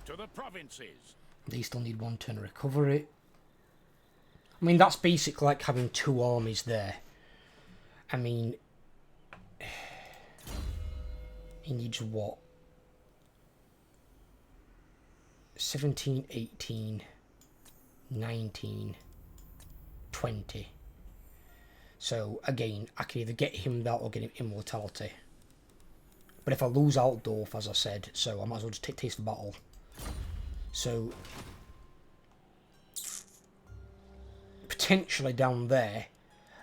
To the provinces. They still need one turn to recover it. I mean, that's basically like having two armies there. I mean, he needs what? 17, 18, 19, 20. So, again, I can either get him that or get him immortality. But if I lose Altdorf, as I said, so I might as well just take Taste of Battle. So, potentially down there,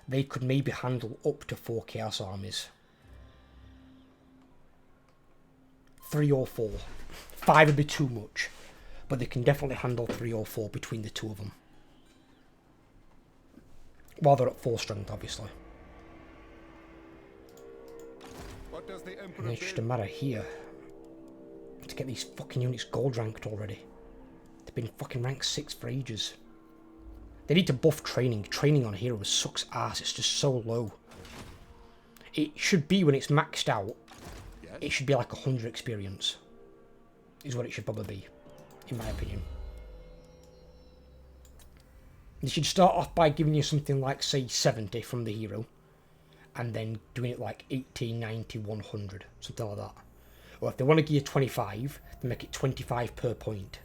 they could maybe handle up to 4 Chaos Armies. 3 or 4. 5 would be too much. But they can definitely handle 3 or 4 between the two of them. While they're at 4 strength, obviously. What does the Emperor And it's just a matter here to get these fucking units gold ranked already. They've been fucking ranked 6 for ages. They need to buff training. Training on heroes sucks ass. It's just so low. It should be when it's maxed out. Yes? It should be like 100 experience. Is what it should probably be, in my opinion. They should start off by giving you something like, say, 70 from the hero. And then doing it like 80, 90, 100. Something like that. Or if they want to give you 25, then make it 25 per point.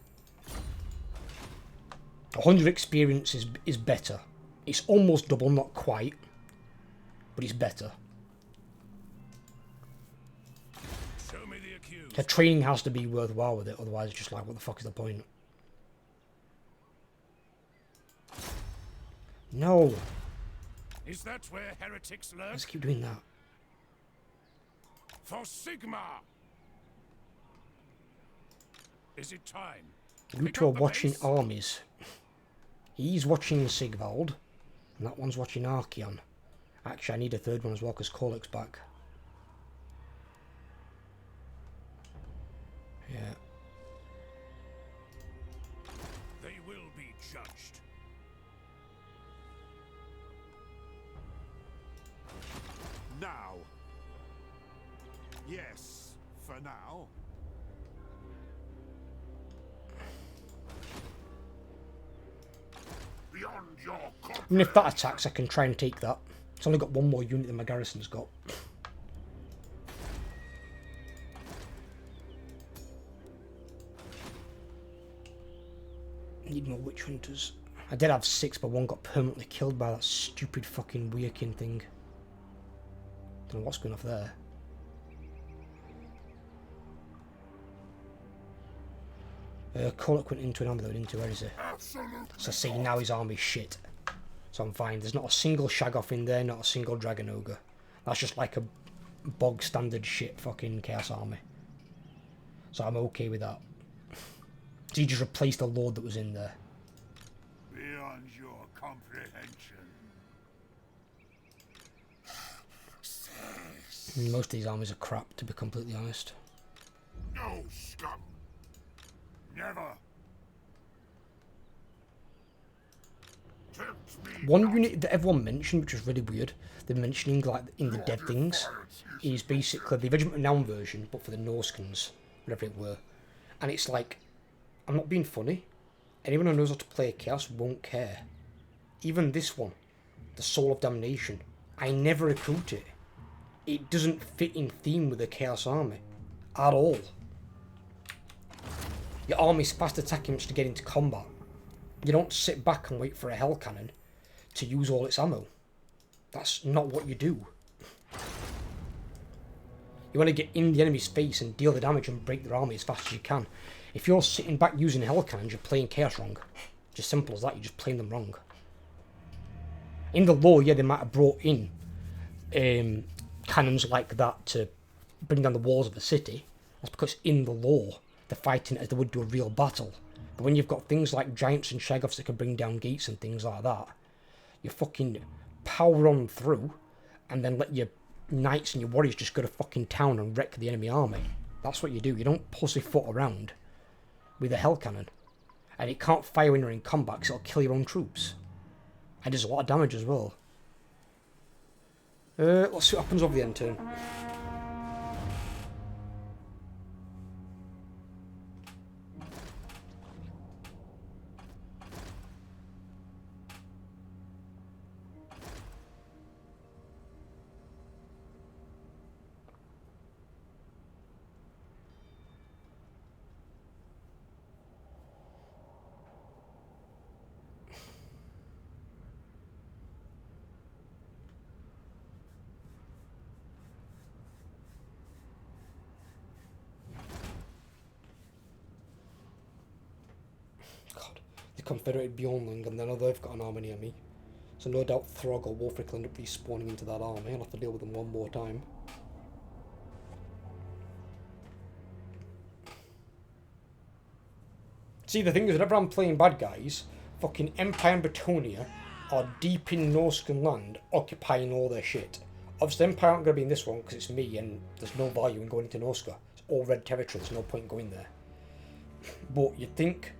100 experience is better. It's almost double, not quite. But it's better. Show me the accused. The training has to be worthwhile with it, otherwise it's just like, what the fuck is the point? No! Is that where heretics lurk? Let's keep doing that. For Sigmar! Is it time? You Pick two are up the watching pace? armies. He's watching Sigvald, and that one's watching Archeon. Actually, I need a third one as well, because Korlek's back. Yeah. They will be judged. Now. Yes, for now. Beyond your Even if that attacks, I can try and take that. It's only got one more unit than my garrison's got. Need more witch hunters. I did have 6, but one got permanently killed by that stupid fucking weirkin thing. Don't know what's going off there. Kolak went into an army that went into, where is he? So see, now his army's shit. So I'm fine. There's not a single Shaggoth in there, not a single Dragon Ogre. That's just like a bog standard shit fucking Chaos army. So I'm okay with that. So he just replaced the Lord that was in there. Beyond your comprehension. Most of these armies are crap, to be completely honest. No scum. Never. Tempt me. One unit that everyone mentioned, which was really weird, they're mentioning like in the dead things, is basically the Regiment of Noun version, but for the Norskins, whatever it were. And it's like, I'm not being funny. Anyone who knows how to play Chaos won't care. Even this one, the Soul of Damnation, I never recruit it. It doesn't fit in theme with the Chaos army at all. Your army's fast attacking to get into combat. You don't sit back and wait for a hell cannon to use all its ammo. That's not what you do. You want to get in the enemy's face and deal the damage and break their army as fast as you can. If you're sitting back using hell cannons, you're playing Chaos wrong. Just simple as that, you're just playing them wrong. In the lore, yeah, they might have brought in cannons like that to bring down the walls of the city. That's because in the lore, they're fighting as they would do a real battle. But when you've got things like giants and shaggoths that can bring down gates and things like that, you fucking power on through and then let your knights and your warriors just go to fucking town and wreck the enemy army. That's what you do. You don't pussyfoot around with a hell cannon. And it can't fire when you're in combat because it'll kill your own troops. And does a lot of damage as well. Let's see what happens over the end turn. Confederated Bjornling, and then they've got an army near me. So no doubt Throg or Wolfric will end up respawning into that army. I'll have to deal with them one more time. See, the thing is, whenever I'm playing bad guys, fucking Empire and Bretonia are deep in Norscan land, occupying all their shit. Obviously, Empire aren't going to be in this one because it's me, and there's no value in going into Norska. It's all red territory, there's no point in going there. But you'd think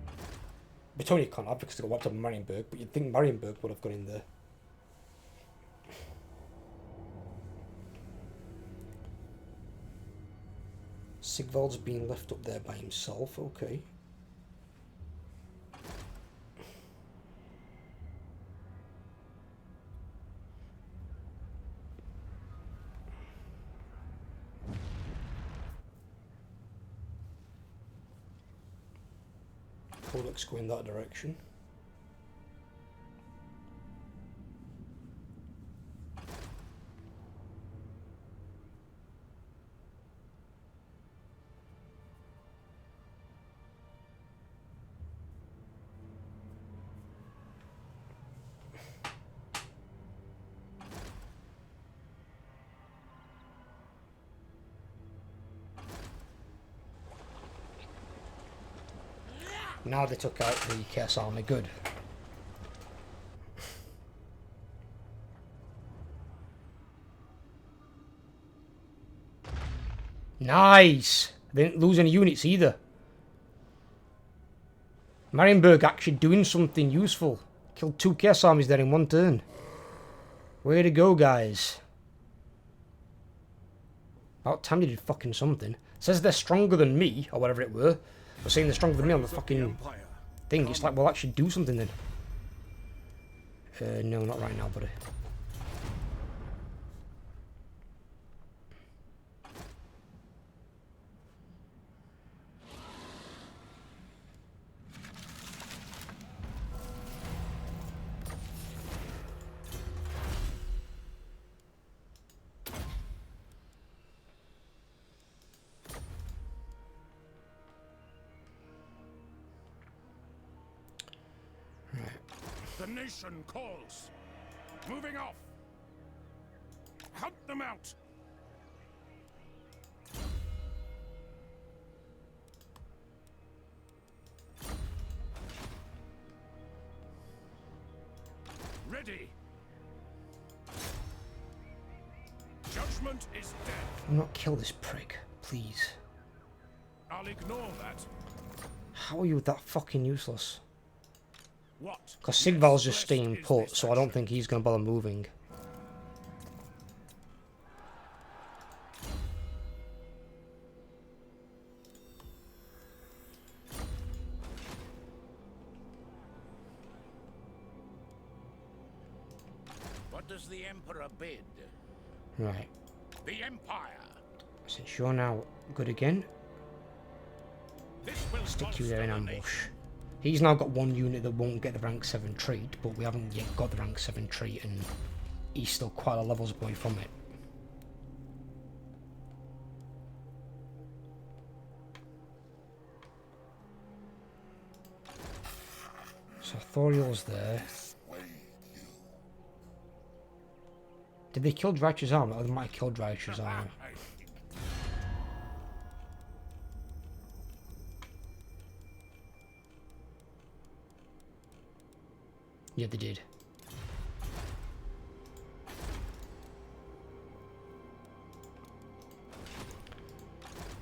Bretonia can't have because they got wiped up in Marienburg, but you'd think Marienburg would have gone in there. Sigvald's being left up there by himself, okay. Let's go in that direction. Now they took out the Chaos army, good. Nice! They didn't lose any units either. Marienburg actually doing something useful. Killed 2 Chaos armies there in 1 turn. Way to go, guys. About time they did fucking something. Says they're stronger than me, or whatever it were. They're saying they're stronger than me on the fucking thing. It's like, well, actually do something then. No, not right now, buddy. The nation calls. Moving off. Hunt them out. Ready. Judgment is dead. Do not kill this prick, please. I'll ignore that. How are you that fucking useless? What? Because Sigval's just staying put, so I don't think he's going to bother moving. What does the Emperor bid? Right. The Empire. Since you're now good again, This will stick you there in bolster the ambush. nation. He's now got 1 unit that won't get the rank 7 trait, but we haven't yet got the rank 7 trait, and he's still quite a levels away from it. So Thoriel's there. Did they kill Drycha's armor? Or they might have killed Drycha's armor. Yeah, they did.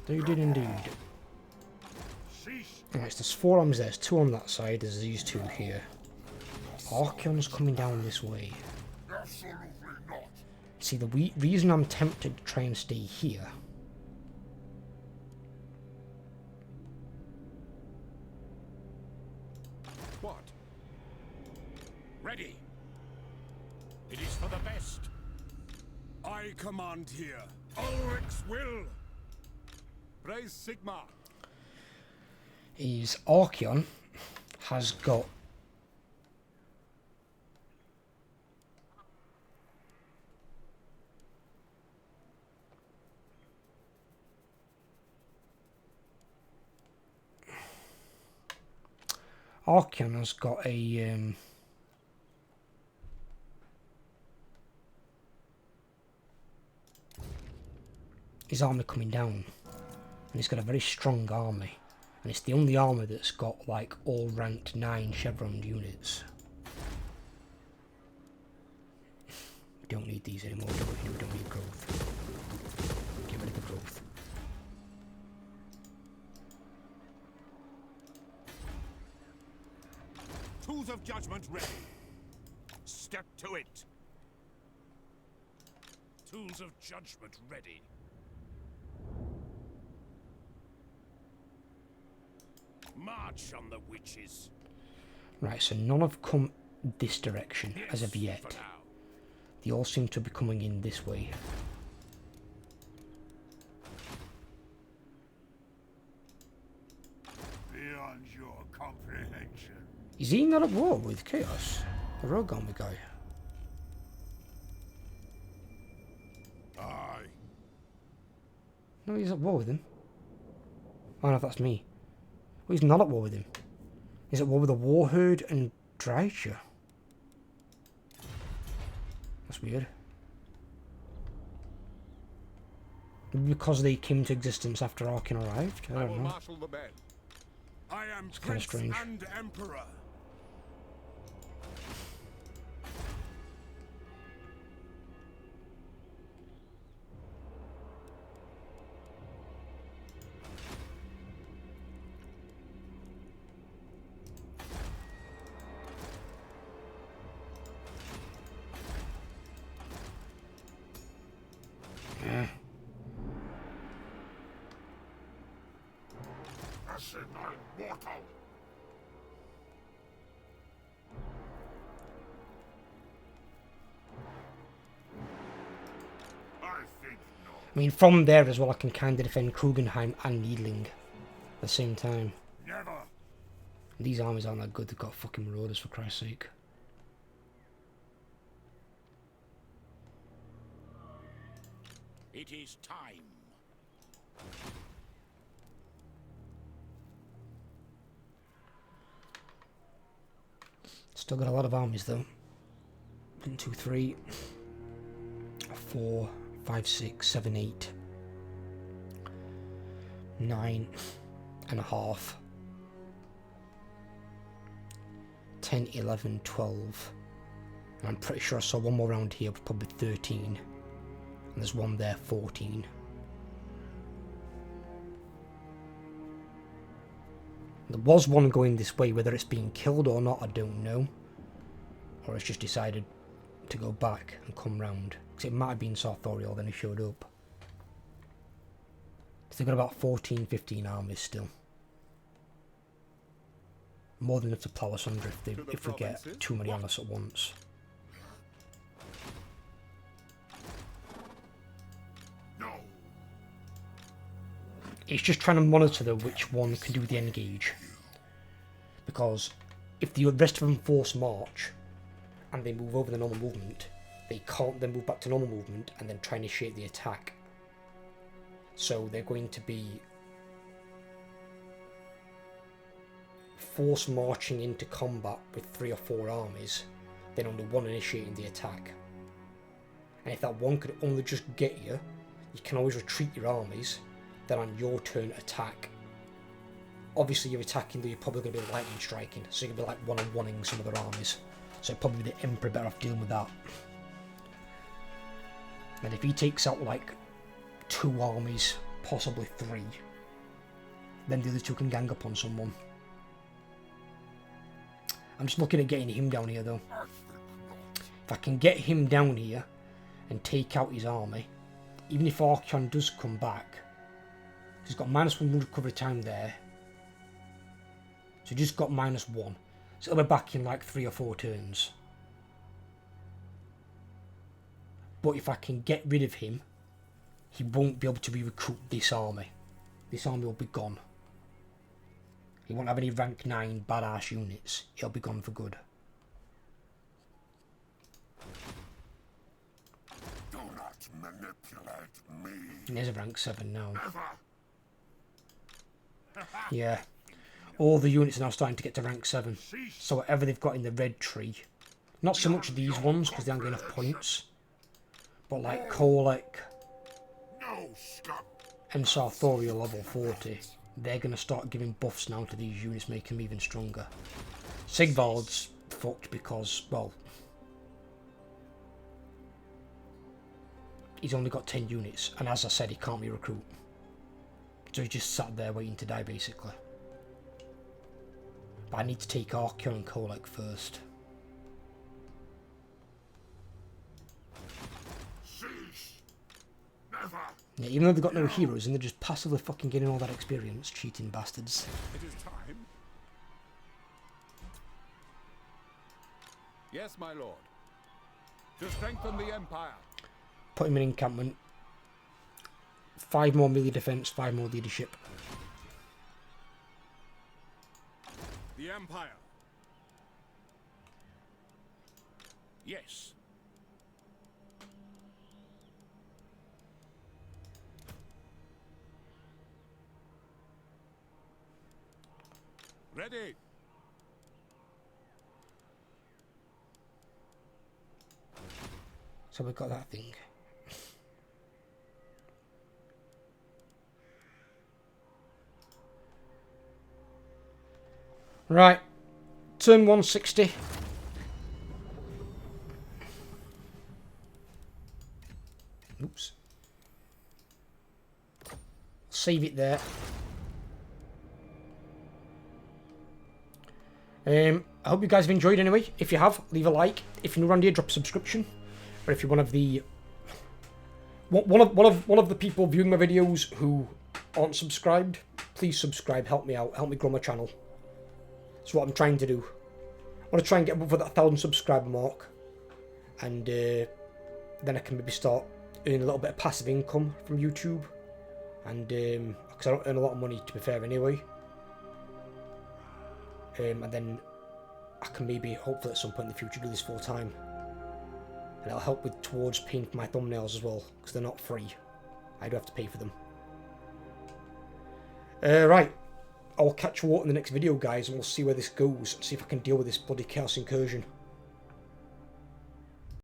They did indeed. Alright, so there's 4 arms there. There's 2 on that side. There's these 2 here. Archeon's coming down this way. See, the reason I'm tempted to try and stay here What? Ready. It is for the best. I command here. Ulrich's will. Praise Sigma. is Archeon has got Archeon has got a his army coming down, and he's got a very strong army, and it's the only army that's got like all ranked 9 chevron units. We don't need these anymore, do we? We don't need growth. Get rid of the growth. Tools of judgment ready. Step to it. Tools of judgment ready. March on the witches. Right, so none have come this direction as of Yes, yet. for now. They all seem to be coming in this way. Beyond your comprehension. Is he not at war with Chaos? The rogue army guy. Aye. No, he's at war with him. Oh no, that's me. Well, he's not at war with him. He's at war with the Warherd and Drycha. That's weird. Maybe because they came into existence after Arkin arrived? I I will don't know. marshal the men. I am kinda Prince strange. and Emperor. Listen, I'm mortal. I think not. I mean, from there as well, I can kind of defend Krugenheim and Needling at the same time. Never. These armies aren't that good. They've got fucking marauders, for Christ's sake. It is time. Still got a lot of armies though. 1, 2, 3, 4, 5, 6, 7, 8, 9 and a half. 10, 11, 12. And I'm pretty sure I saw one more around here, probably 13. And there's one there, 14. There was one going this way, whether it's being killed or not, I don't know. Or it's just decided to go back and come round. Because it might have been Sartorial, then he showed up. So they've got about 14, 15 armies still. More than enough to plough us under if we get too many on us at once. No. It's just trying to monitor though which one can do the engage. Because if the rest of them force march and they move over the normal movement, they can't then move back to normal movement and then try and initiate the attack. So they're going to be force marching into combat with 3 or 4 armies, then only one initiating the attack. And if that one could only just get you, you can always retreat your armies, then on your turn attack. Obviously you're attacking, though you're probably going to be lightning striking, so you're going to be like one-on-oneing some other armies. So probably the Emperor better off dealing with that. And if he takes out like 2 armies, possibly 3, then the other 2 can gang up on someone. I'm just looking at getting him down here though. If I can get him down here and take out his army, even if Archeon does come back, he's got -1 recovery time there. So he just got -1. So he'll be back in like 3 or 4 turns. But if I can get rid of him, he won't be able to re-recruit this army. This army will be gone. He won't have any rank 9 badass units. He'll be gone for good. Do not manipulate me. And there's a rank 7 now. Never. Yeah. All the units are now starting to get to rank 7. So whatever they've got in the red tree. Not so much these ones, because they aren't getting enough points. But like Kolek No, scum. and Sartorial level 40. They're going to start giving buffs now to these units, making them even stronger. Sigvald's fucked because, well, he's only got 10 units, and as I said, he can't re-recruit. So he just sat there waiting to die, basically. But I need to take Archeon and Kolek first. Cease. Never. Yeah, even though they've got no heroes, and they're just passively fucking getting all that experience, cheating bastards. It is time. Yes, my lord. To strengthen the Empire. Put him in encampment. 5 more melee defense, 5 more leadership. The Empire. Yes. Ready. So we've got that thing. Right. Turn 160. Oops. Save it there. I hope you guys have enjoyed anyway. If you have, leave a like. If you're new around here, drop a subscription. Or if you're one of the one of the people viewing my videos who aren't subscribed, please subscribe, help me out, help me grow my channel. That's what I'm trying to do. I want to try and get over that 1,000 subscriber mark, and then I can maybe start earning a little bit of passive income from YouTube, and because I don't earn a lot of money, to be fair, anyway. And then I can maybe, hopefully at some point in the future, do this full time, and it'll help with towards paying for my thumbnails as well, because they're not free. I do have to pay for them. Right, I'll catch you all in the next video, guys, and we'll see where this goes, and see if I can deal with this bloody Chaos Incursion.